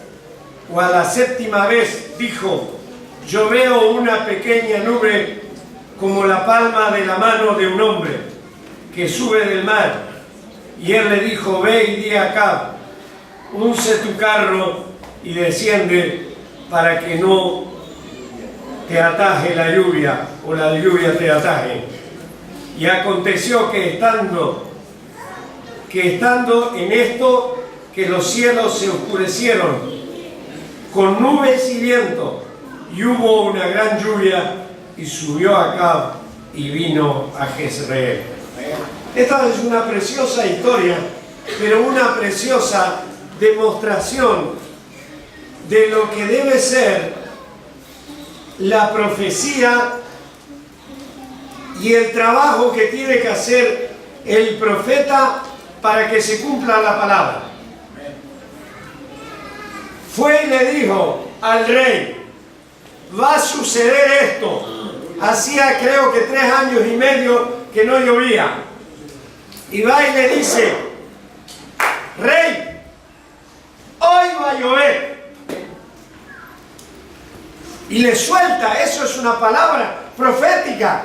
o a la 7ª vez dijo: yo veo una pequeña nube como la palma de la mano de un hombre que sube del mar. Y él le dijo: ve y di a Acab: unce tu carro y desciende, para que no te ataje la lluvia, o la lluvia te ataje. Y aconteció que estando en esto, que los cielos se oscurecieron con nubes y viento, y hubo una gran lluvia, y subió Acab y vino a Jezreel. Esta es una preciosa historia, pero una preciosa demostración de lo que debe ser la profecía y el trabajo que tiene que hacer el profeta para que se cumpla la palabra. Fue y le dijo al rey: va a suceder esto. Hacía creo que 3 años y medio que no llovía. Y va y le dice: rey, hoy va a llover. Y le suelta, eso es una palabra profética.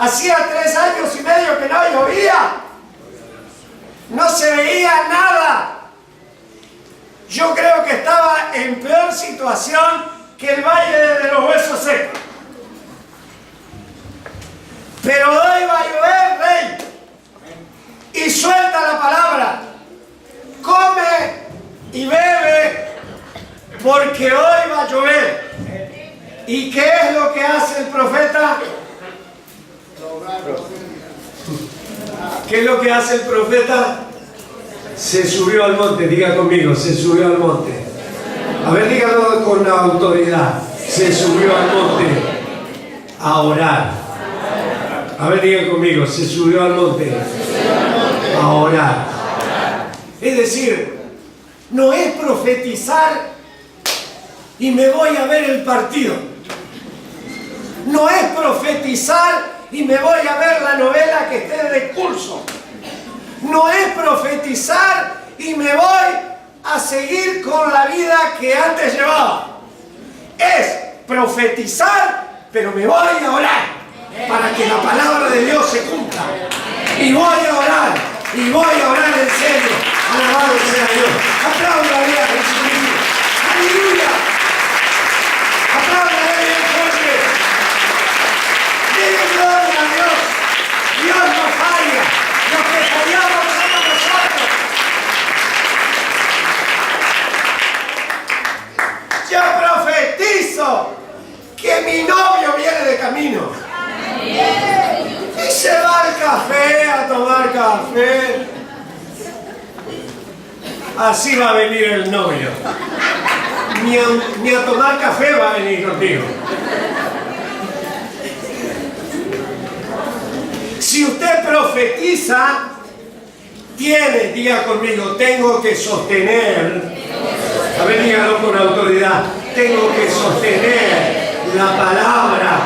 Hacía 3 años y medio que no llovía. No se veía nada. Yo creo que estaba en peor situación que el valle de los huesos secos. Pero hoy va a llover, rey. Y suelta la palabra: come y bebe, porque hoy va a llover. ¿Y qué es lo que hace el profeta? ¿Qué es lo que hace el profeta? Se subió al monte. Diga conmigo: se subió al monte. A ver, dígalo con la autoridad. Se subió al monte a orar. A ver, diga conmigo: se subió al monte a orar. Es decir, no es profetizar y me voy a ver el partido. No es profetizar y me voy a ver la novela que esté de curso. No es profetizar y me voy a seguir con la vida que antes llevaba. Es profetizar, pero me voy a orar para que la palabra de Dios se cumpla. Y voy a orar, y voy a orar en serio. Alabado sea Dios. Apláudale a Jesucristo. Aleluya. Apláudale bien fuerte. Dile gloria a Dios. Dios no falla. Los que fallamos somos nosotros. Yo profetizo que mi novio viene de camino. Y se va al café a tomar café. Así va a venir el novio. Ni a tomar café va a venir contigo. Si usted profetiza, diga conmigo: tengo que sostener. A ver, dígalo con autoridad: tengo que sostener la palabra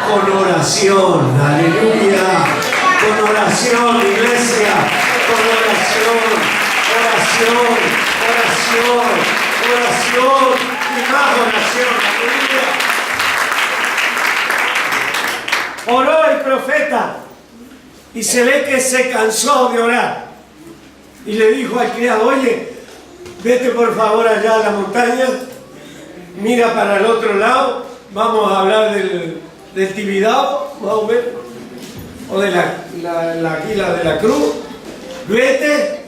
con oración. Aleluya. Con oración, iglesia. Con oración, oración, oración, oración y más oración. Aleluya. el profeta y se ve que se cansó de orar. Y le dijo al criado, oye, vete por favor allá a la montaña, mira para el otro lado, vamos a hablar del Tibidabo, más o menos, o de la águila de la cruz. Vete,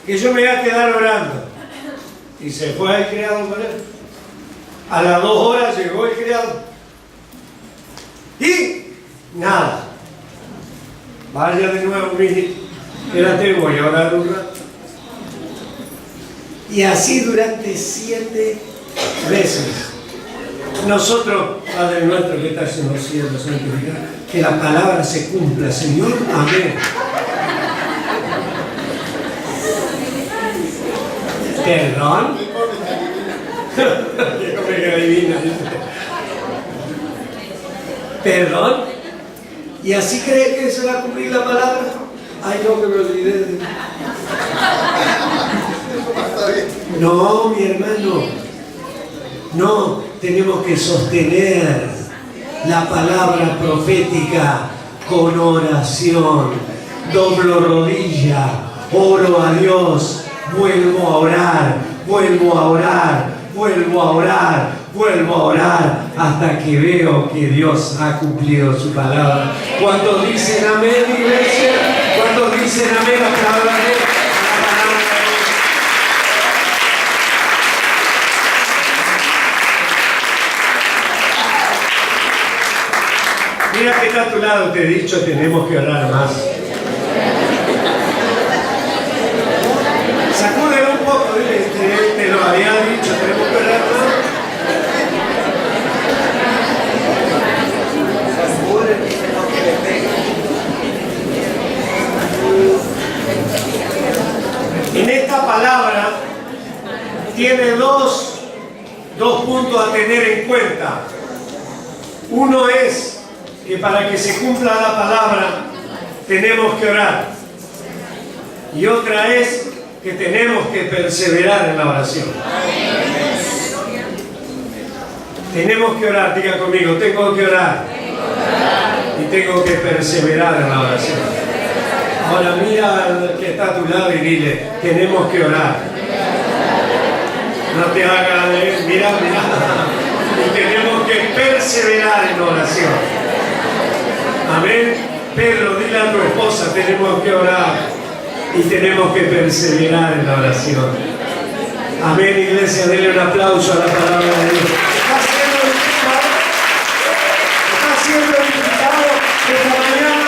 que yo me voy a quedar orando. Y se fue el criado con él. A las 2 horas llegó el criado. Y nada. Vaya de nuevo, mijito. Espérate, voy a orar un rato. Y así durante 7 veces. Nosotros, Padre nuestro que estás en los cielos, santificado, que la palabra se cumpla, Señor. Amén. ¿Perdón? ¿Perdón? ¿Y así cree que se va a cumplir la palabra? Ay, no, que me olvidé. No, mi hermano. No, tenemos que sostener la palabra profética con oración. Doblo rodilla, oro a Dios. Vuelvo a orar, vuelvo a orar, vuelvo a orar, vuelvo a orar, hasta que veo que Dios ha cumplido su palabra. ¿Cuántos dicen amén, iglesia? ¿Cuántos dicen amén a la palabra de Dios? Mira que está a tu lado, te he dicho, tenemos que orar más. Sacúdelo un poco, te lo había dicho, tenemos que orar más. En esta palabra tiene dos puntos a tener en cuenta. Uno es que para que se cumpla la palabra tenemos que orar. Y otra es que tenemos que perseverar en la oración. Tenemos que orar, diga conmigo, tengo que orar. Y tengo que perseverar en la oración. Ahora mira al que está a tu lado y dile, tenemos que orar. No te hagas, mira. Y tenemos que perseverar en la oración. Amén. Pedro, dile a tu esposa, tenemos que orar. Y tenemos que perseverar en la oración. Amén, iglesia, denle un aplauso a la palabra de Dios. Está siendo invitado esta mañana.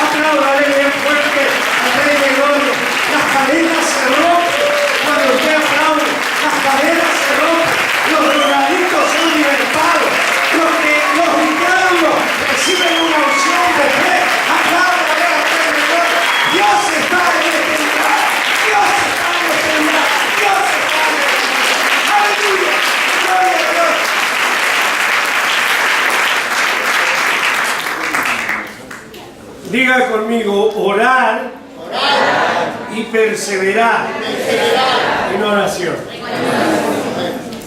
Apláudale bien fuerte al Rey de Gloria. Las cadenas se rompen. Cuando usted aplaude, las cadenas se rompen. Los drogadictos son libertados. Los diablos reciben una unción de fe. Apláudale al Rey de Gloria. Dios está en este lugar. Dios está en este lugar. Dios está en este lugar. Aleluya. Gloria a Dios. Diga conmigo, orar y perseverar en oración.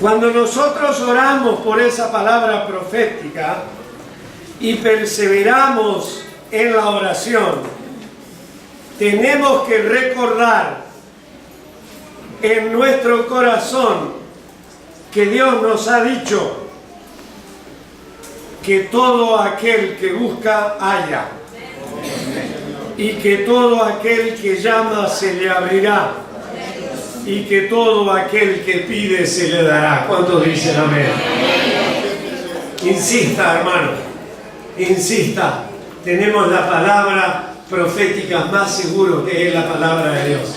Cuando nosotros oramos por esa palabra profética y perseveramos en la oración, tenemos que recordar en nuestro corazón que Dios nos ha dicho que todo aquel que busca, halla. Y que todo aquel que llama se le abrirá. Y que todo aquel que pide se le dará. ¿Cuántos dicen amén? Insista, hermano. Insista. Tenemos la palabra profética más seguro que es la palabra de Dios.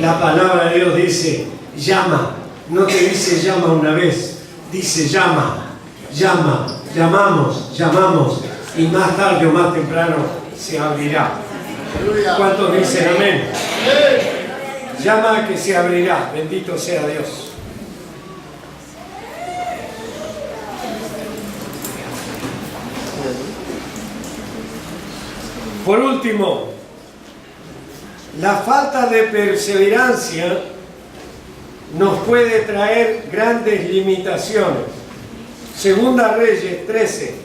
La palabra de Dios dice, llama. No te dice llama una vez. Dice llama. Llama. Llamamos. Llamamos. Y más tarde o más temprano se abrirá. ¿Cuántos dicen amén? Llama que se abrirá. Bendito sea Dios. Por último, la falta de perseverancia nos puede traer grandes limitaciones. Segunda Reyes 13.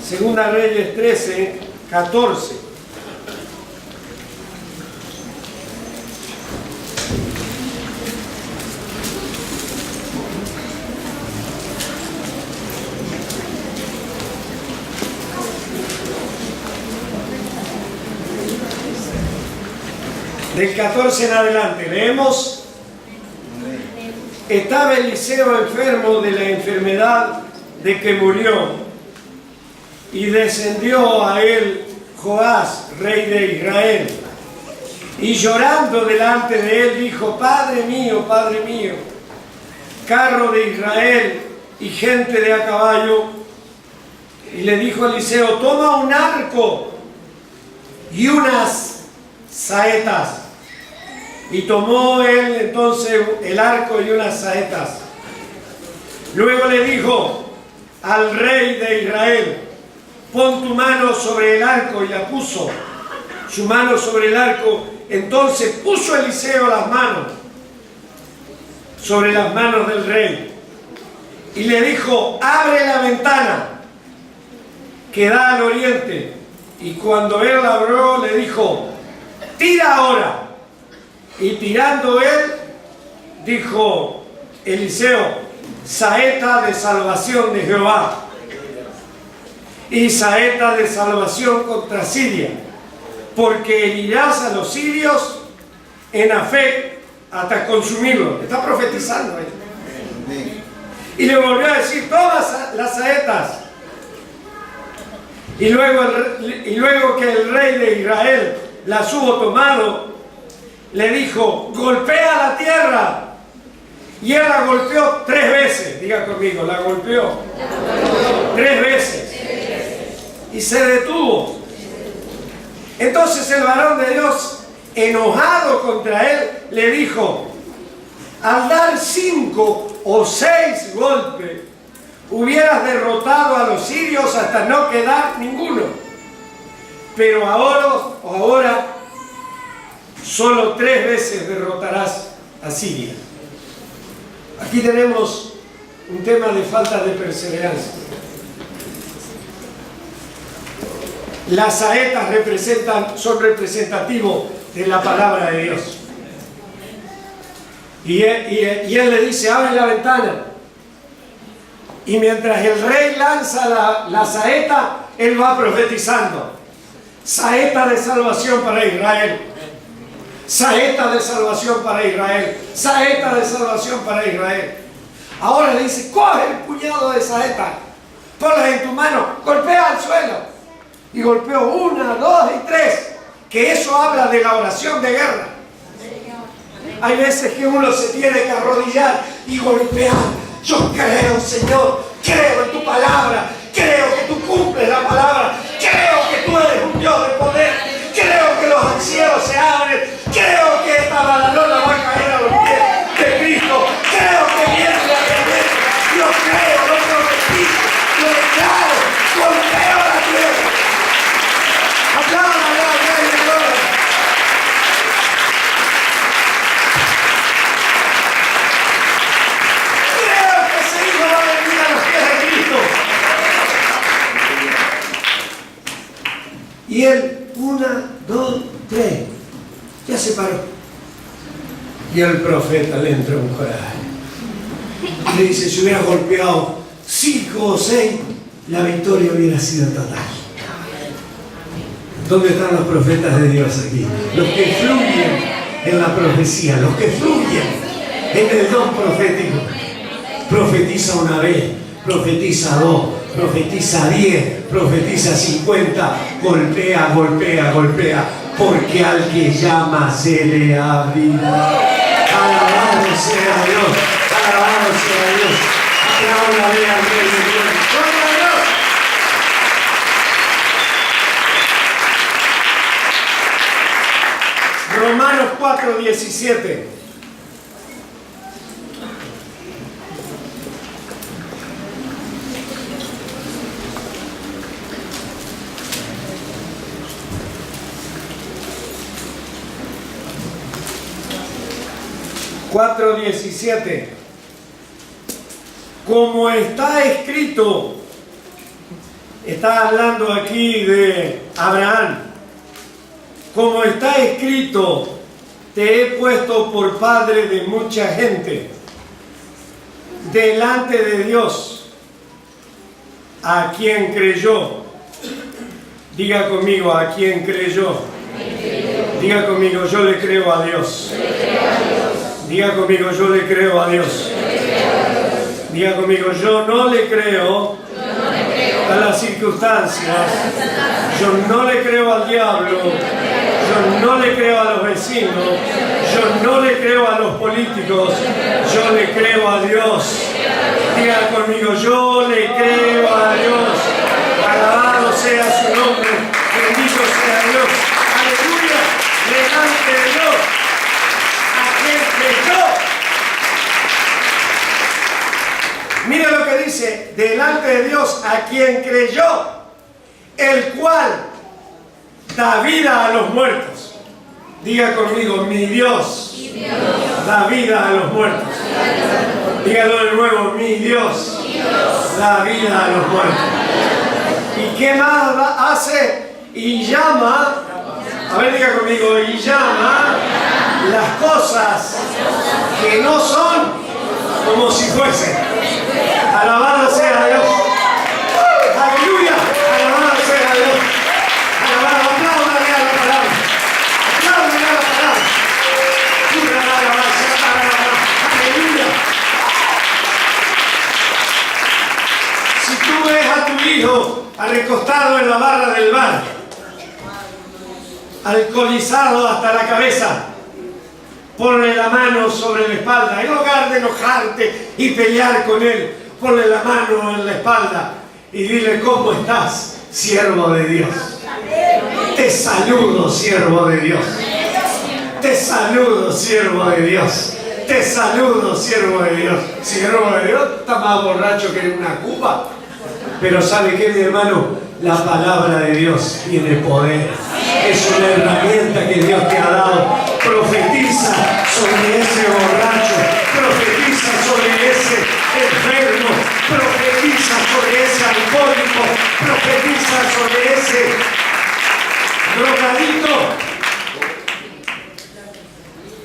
Segunda Reyes 13, 14. Del 14 en adelante, leemos. Estaba Eliseo enfermo de la enfermedad de que murió, y descendió a él Joás, rey de Israel, y llorando delante de él dijo: Padre mío, carro de Israel y gente de a caballo. Y le dijo Eliseo: toma un arco y unas saetas. Y tomó él entonces el arco y unas saetas. Luego le dijo al rey de Israel: pon tu mano sobre el arco. Y la puso su mano sobre el arco. Entonces puso Eliseo las manos sobre las manos del rey y le dijo: abre la ventana que da al oriente. Y cuando él la abrió, le dijo: tira ahora. Y tirando él, dijo Eliseo: saeta de salvación de Jehová, y saeta de salvación contra Siria, porque herirás a los sirios en Afec hasta consumirlos. Está profetizando ahí. Y le volvió a decir: todas las saetas. Y luego que el rey de Israel las hubo tomado, le dijo: golpea la tierra. Y él la golpeó 3 veces. Diga conmigo: la golpeó 3 veces. Y se detuvo. Entonces el varón de Dios, enojado contra él, le dijo: al dar 5 o 6 golpes, hubieras derrotado a los sirios hasta no quedar ninguno. Pero ahora solo 3 veces derrotarás a Siria. Aquí tenemos un tema de falta de perseverancia. Las saetas son representativos de la palabra de Dios. Y él le dice: abre la ventana. Y mientras el rey lanza la saeta, él va profetizando: saeta de salvación para Israel, saeta de salvación para Israel, saeta de salvación para Israel. Ahora le dice: coge el puñado de saeta, ponlas en tu mano, golpea al suelo. Y golpeó 1, 2 y 3, que eso habla de la oración de guerra. Hay veces que uno se tiene que arrodillar y golpear. Yo creo, Señor, creo en tu palabra, creo que tú cumples la palabra, creo que tú eres un Dios de poder, creo que los cielos se abren, creo que esta balalona va a caer a los pies de Cristo, creo que viene la promesa, lo creo, lo prometí, lo declaro, golpeo la tierra. Apláudale al Rey de Gloria. Creo que ese hijo va a venir a los pies de Cristo. Y él, 1, 2, 3, ya se paró. Y el profeta le entró un coraje. Le dice: si hubiera golpeado 5 o 6, la victoria hubiera sido total. ¿Dónde están los profetas de Dios aquí? Los que fluyen en la profecía, los que fluyen en el don profético. Profetiza una vez, profetiza 2, profetiza 10, profetiza 50, golpea, golpea, golpea, porque al que llama se le abrirá. Alabado sea Dios, alabado sea Dios. Apláudale al Rey de Dios. Romanos 4:17. Como está escrito, está hablando aquí de Abraham. Como está escrito, te he puesto por padre de mucha gente delante de Dios, a quien creyó. Diga conmigo, a quien creyó. Diga conmigo, yo le creo a Dios. Diga conmigo, yo le creo a Dios. Diga conmigo, yo no le creo a las circunstancias. Yo no le creo al diablo. Yo no le creo a los vecinos. Yo no le creo a los políticos. Yo le creo a Dios. Diga conmigo, yo le creo a Dios. Alabado sea su nombre. Bendito sea Dios. Aleluya. Delante de Dios. Aquel creyó. Mira lo que dice, delante de Dios a quien creyó, el cual da vida a los muertos. Diga conmigo, mi Dios da vida a los muertos. Dígalo de nuevo, mi Dios da vida a los muertos. ¿Y qué más hace? Y llama, a ver, diga conmigo, y llama las cosas que no son como si fuesen. Alabado sea Dios. Aleluya. Alabado sea Dios. Alabado, apláudale a la palabra. Apláudale a la palabra. Aleluya. Si tú ves a tu hijo recostado en la barra del bar, alcoholizado hasta la cabeza, ponle la mano sobre la espalda, en lugar de enojarte y pelear con él, ponle la mano en la espalda y dile, ¿cómo estás, siervo de Dios? Te saludo, siervo de Dios. Te saludo, siervo de Dios. Te saludo, siervo de Dios. Siervo de Dios está más borracho que en una cuba. Pero ¿sabe qué, mi hermano? La palabra de Dios tiene poder. Es una herramienta que Dios te ha dado. Profetiza sobre ese borracho. Profetiza sobre ese enfermo. Profetiza sobre ese alcohólico. Profetiza sobre ese drogadito.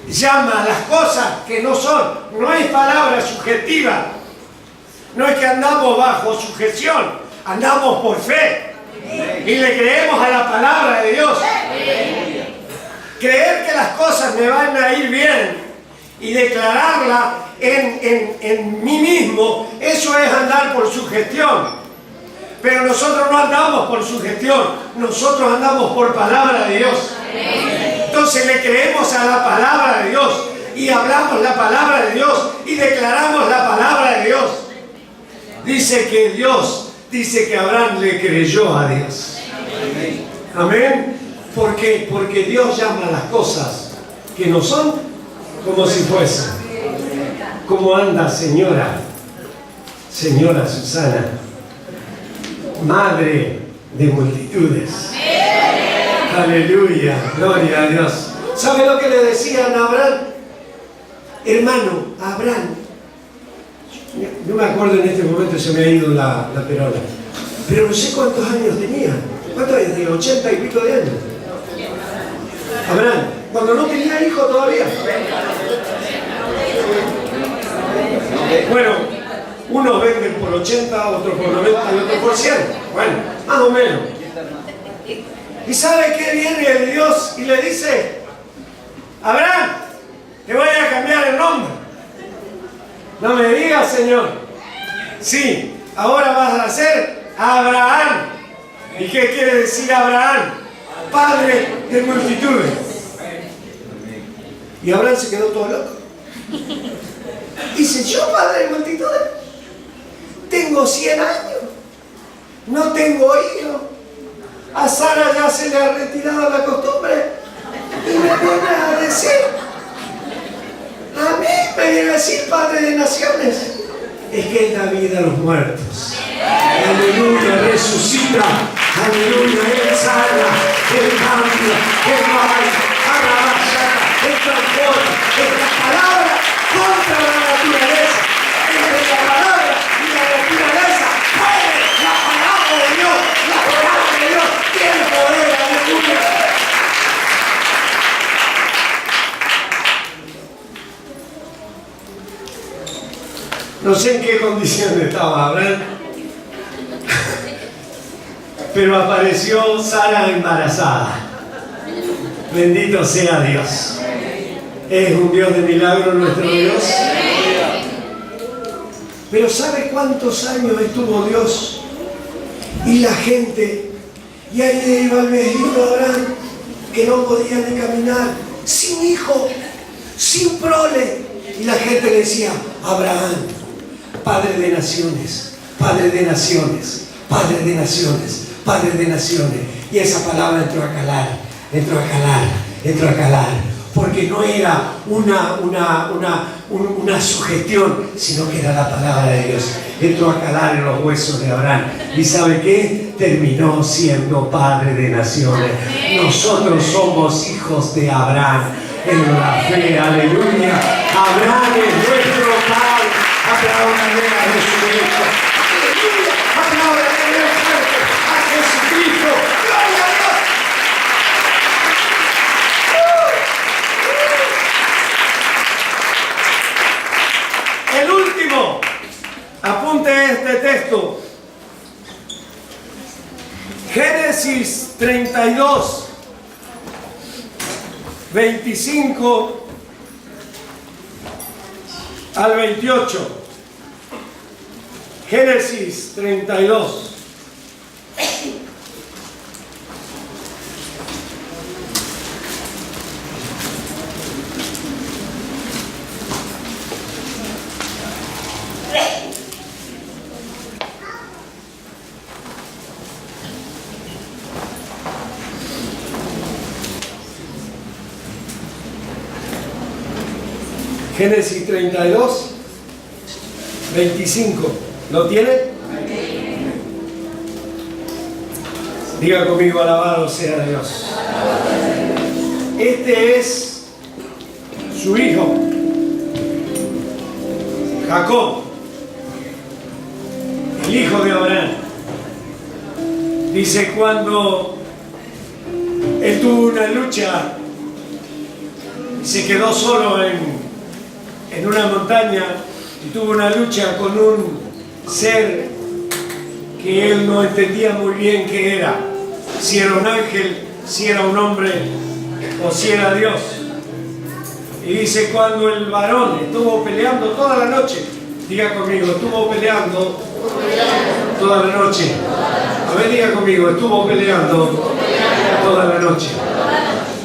Llama las cosas que no son. No es palabra subjetiva. No es que andamos bajo sujeción, andamos por fe y le creemos a la palabra de Dios. Creer que las cosas me van a ir bien y declararla en mí mismo, eso es andar por sugestión. Pero nosotros no andamos por sugestión, nosotros andamos por palabra de Dios. Entonces le creemos a la palabra de Dios y hablamos la palabra de Dios y declaramos la palabra de Dios. Dice que Dios, dice que Abraham le creyó a Dios. Amén. ¿Por qué? Porque Dios llama las cosas que no son como si fuesen. ¿Cómo anda, señora? Señora Susana, madre de multitudes. Aleluya, gloria a Dios. ¿Sabe lo que le decían a Abraham? Hermano, Abraham. No me acuerdo en este momento, se me ha ido la perola. Pero no sé cuántos años tenía. ¿Cuántos años? De 80 y pico de años. Abraham, cuando no tenía hijo todavía. Bueno, unos venden por 80, otros por 90 y otros por 100. Bueno, más o menos. ¿Y sabe qué viene Dios y le dice? Abraham, te voy a cambiar el nombre. No me digas, Señor. Sí, ahora vas a ser Abraham. ¿Y qué quiere decir Abraham? Padre de multitudes. Y Abraham se quedó todo loco. Dice, ¿yo padre de multitudes? Tengo 100 años. No tengo hijos. A Sara ya se le ha retirado la costumbre. Y me viene a decir... A mí me viene a decir Padre de naciones. Es que Él da vida a los muertos. Aleluya, resucita. Aleluya, Él sana, Él cambia, Él va, Él transforma. Es la palabra contra la naturaleza. Es la palabra y la naturaleza puede la palabra de Dios. sé en qué condición estaba Abraham, pero apareció Sara embarazada. Bendito sea Dios. Es un Dios de milagro nuestro Dios. Pero ¿sabe cuántos años estuvo Dios? Y la gente, y ahí iba el viejito Abraham, que no podía ni caminar, sin hijo, sin prole. Y la gente le decía: Abraham, padre de naciones, padre de naciones, padre de naciones, padre de naciones. Y esa palabra entró a calar, entró a calar, entró a calar. Porque no era una sugestión, sino que era la palabra de Dios. Entró a calar en los huesos de Abraham. ¿Y sabe qué? Terminó siendo padre de naciones. Nosotros somos hijos de Abraham en la fe. Aleluya. Abraham es nuestro padre. Apláudale a Jesucristo. Aleluya. Apláudale a Jesucristo. Gloria a Dios. El último, apunte este texto. Génesis 32, 25 al 28. Génesis 32. Génesis 32, 25. ¿Lo tiene? Diga conmigo: alabado sea Dios. Este es su hijo, Jacob, el hijo de Abraham. Dice: cuando él tuvo una lucha y se quedó solo en una montaña y tuvo una lucha con un ser que él no entendía muy bien qué era, si era un ángel, si era un hombre o si era Dios. Y dice: cuando el varón estuvo peleando toda la noche, diga conmigo: estuvo peleando toda la noche. A ver, diga conmigo: estuvo peleando toda la noche.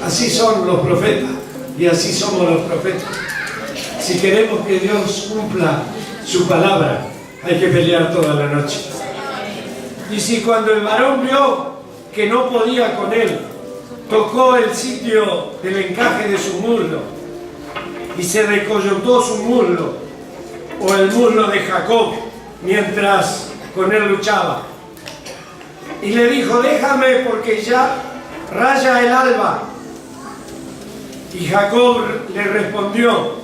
Así son los profetas y así somos los profetas. Si queremos que Dios cumpla su palabra, hay que pelear toda la noche. Y si cuando el varón vio que no podía con él, tocó el sitio del encaje de su muslo y se recoyuntó su muslo, o el muslo de Jacob, mientras con él luchaba, y le dijo: déjame, porque ya raya el alba. Y Jacob le respondió: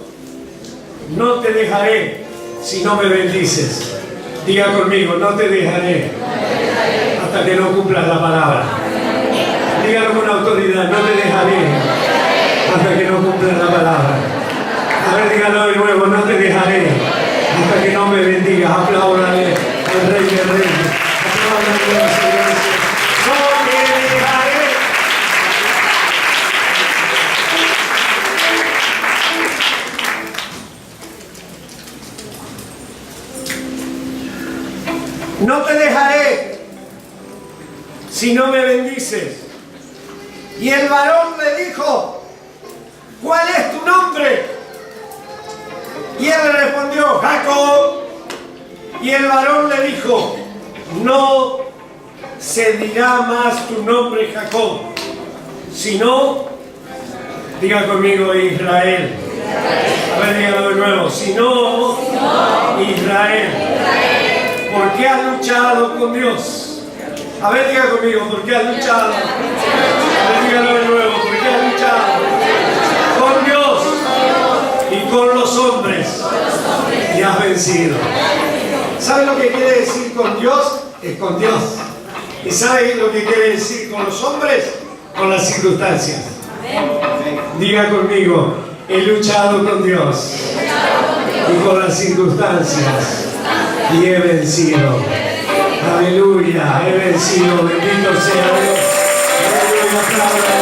no te dejaré si no me bendices. Diga conmigo: no te dejaré hasta que no cumplas la palabra. Dígalo con autoridad: no te dejaré hasta que no cumplas la palabra. A ver, dígalo de nuevo: no te dejaré hasta que no me bendigas. Apláudale al Rey de Reyes. Apláudale al Señor. No te dejaré. No te dejaré si no me bendices. Y el varón le dijo: ¿cuál es tu nombre? Y él le respondió: Jacob. Y el varón le dijo: no se dirá más tu nombre Jacob, sino, diga conmigo, Israel. A ver, dígalo de nuevo: sino Israel. ¿Por qué has luchado con Dios? A ver, diga conmigo: ¿por qué has luchado? A ver, dígalo de nuevo: ¿por qué has luchado? Con Dios y con los hombres, y has vencido. ¿Sabe lo que quiere decir con Dios? Es con Dios. ¿Y sabe lo que quiere decir con los hombres? Con las circunstancias. Diga conmigo: he luchado con Dios y con las circunstancias y he vencido. Aleluya, he vencido, bendito sea Dios. Aleluya,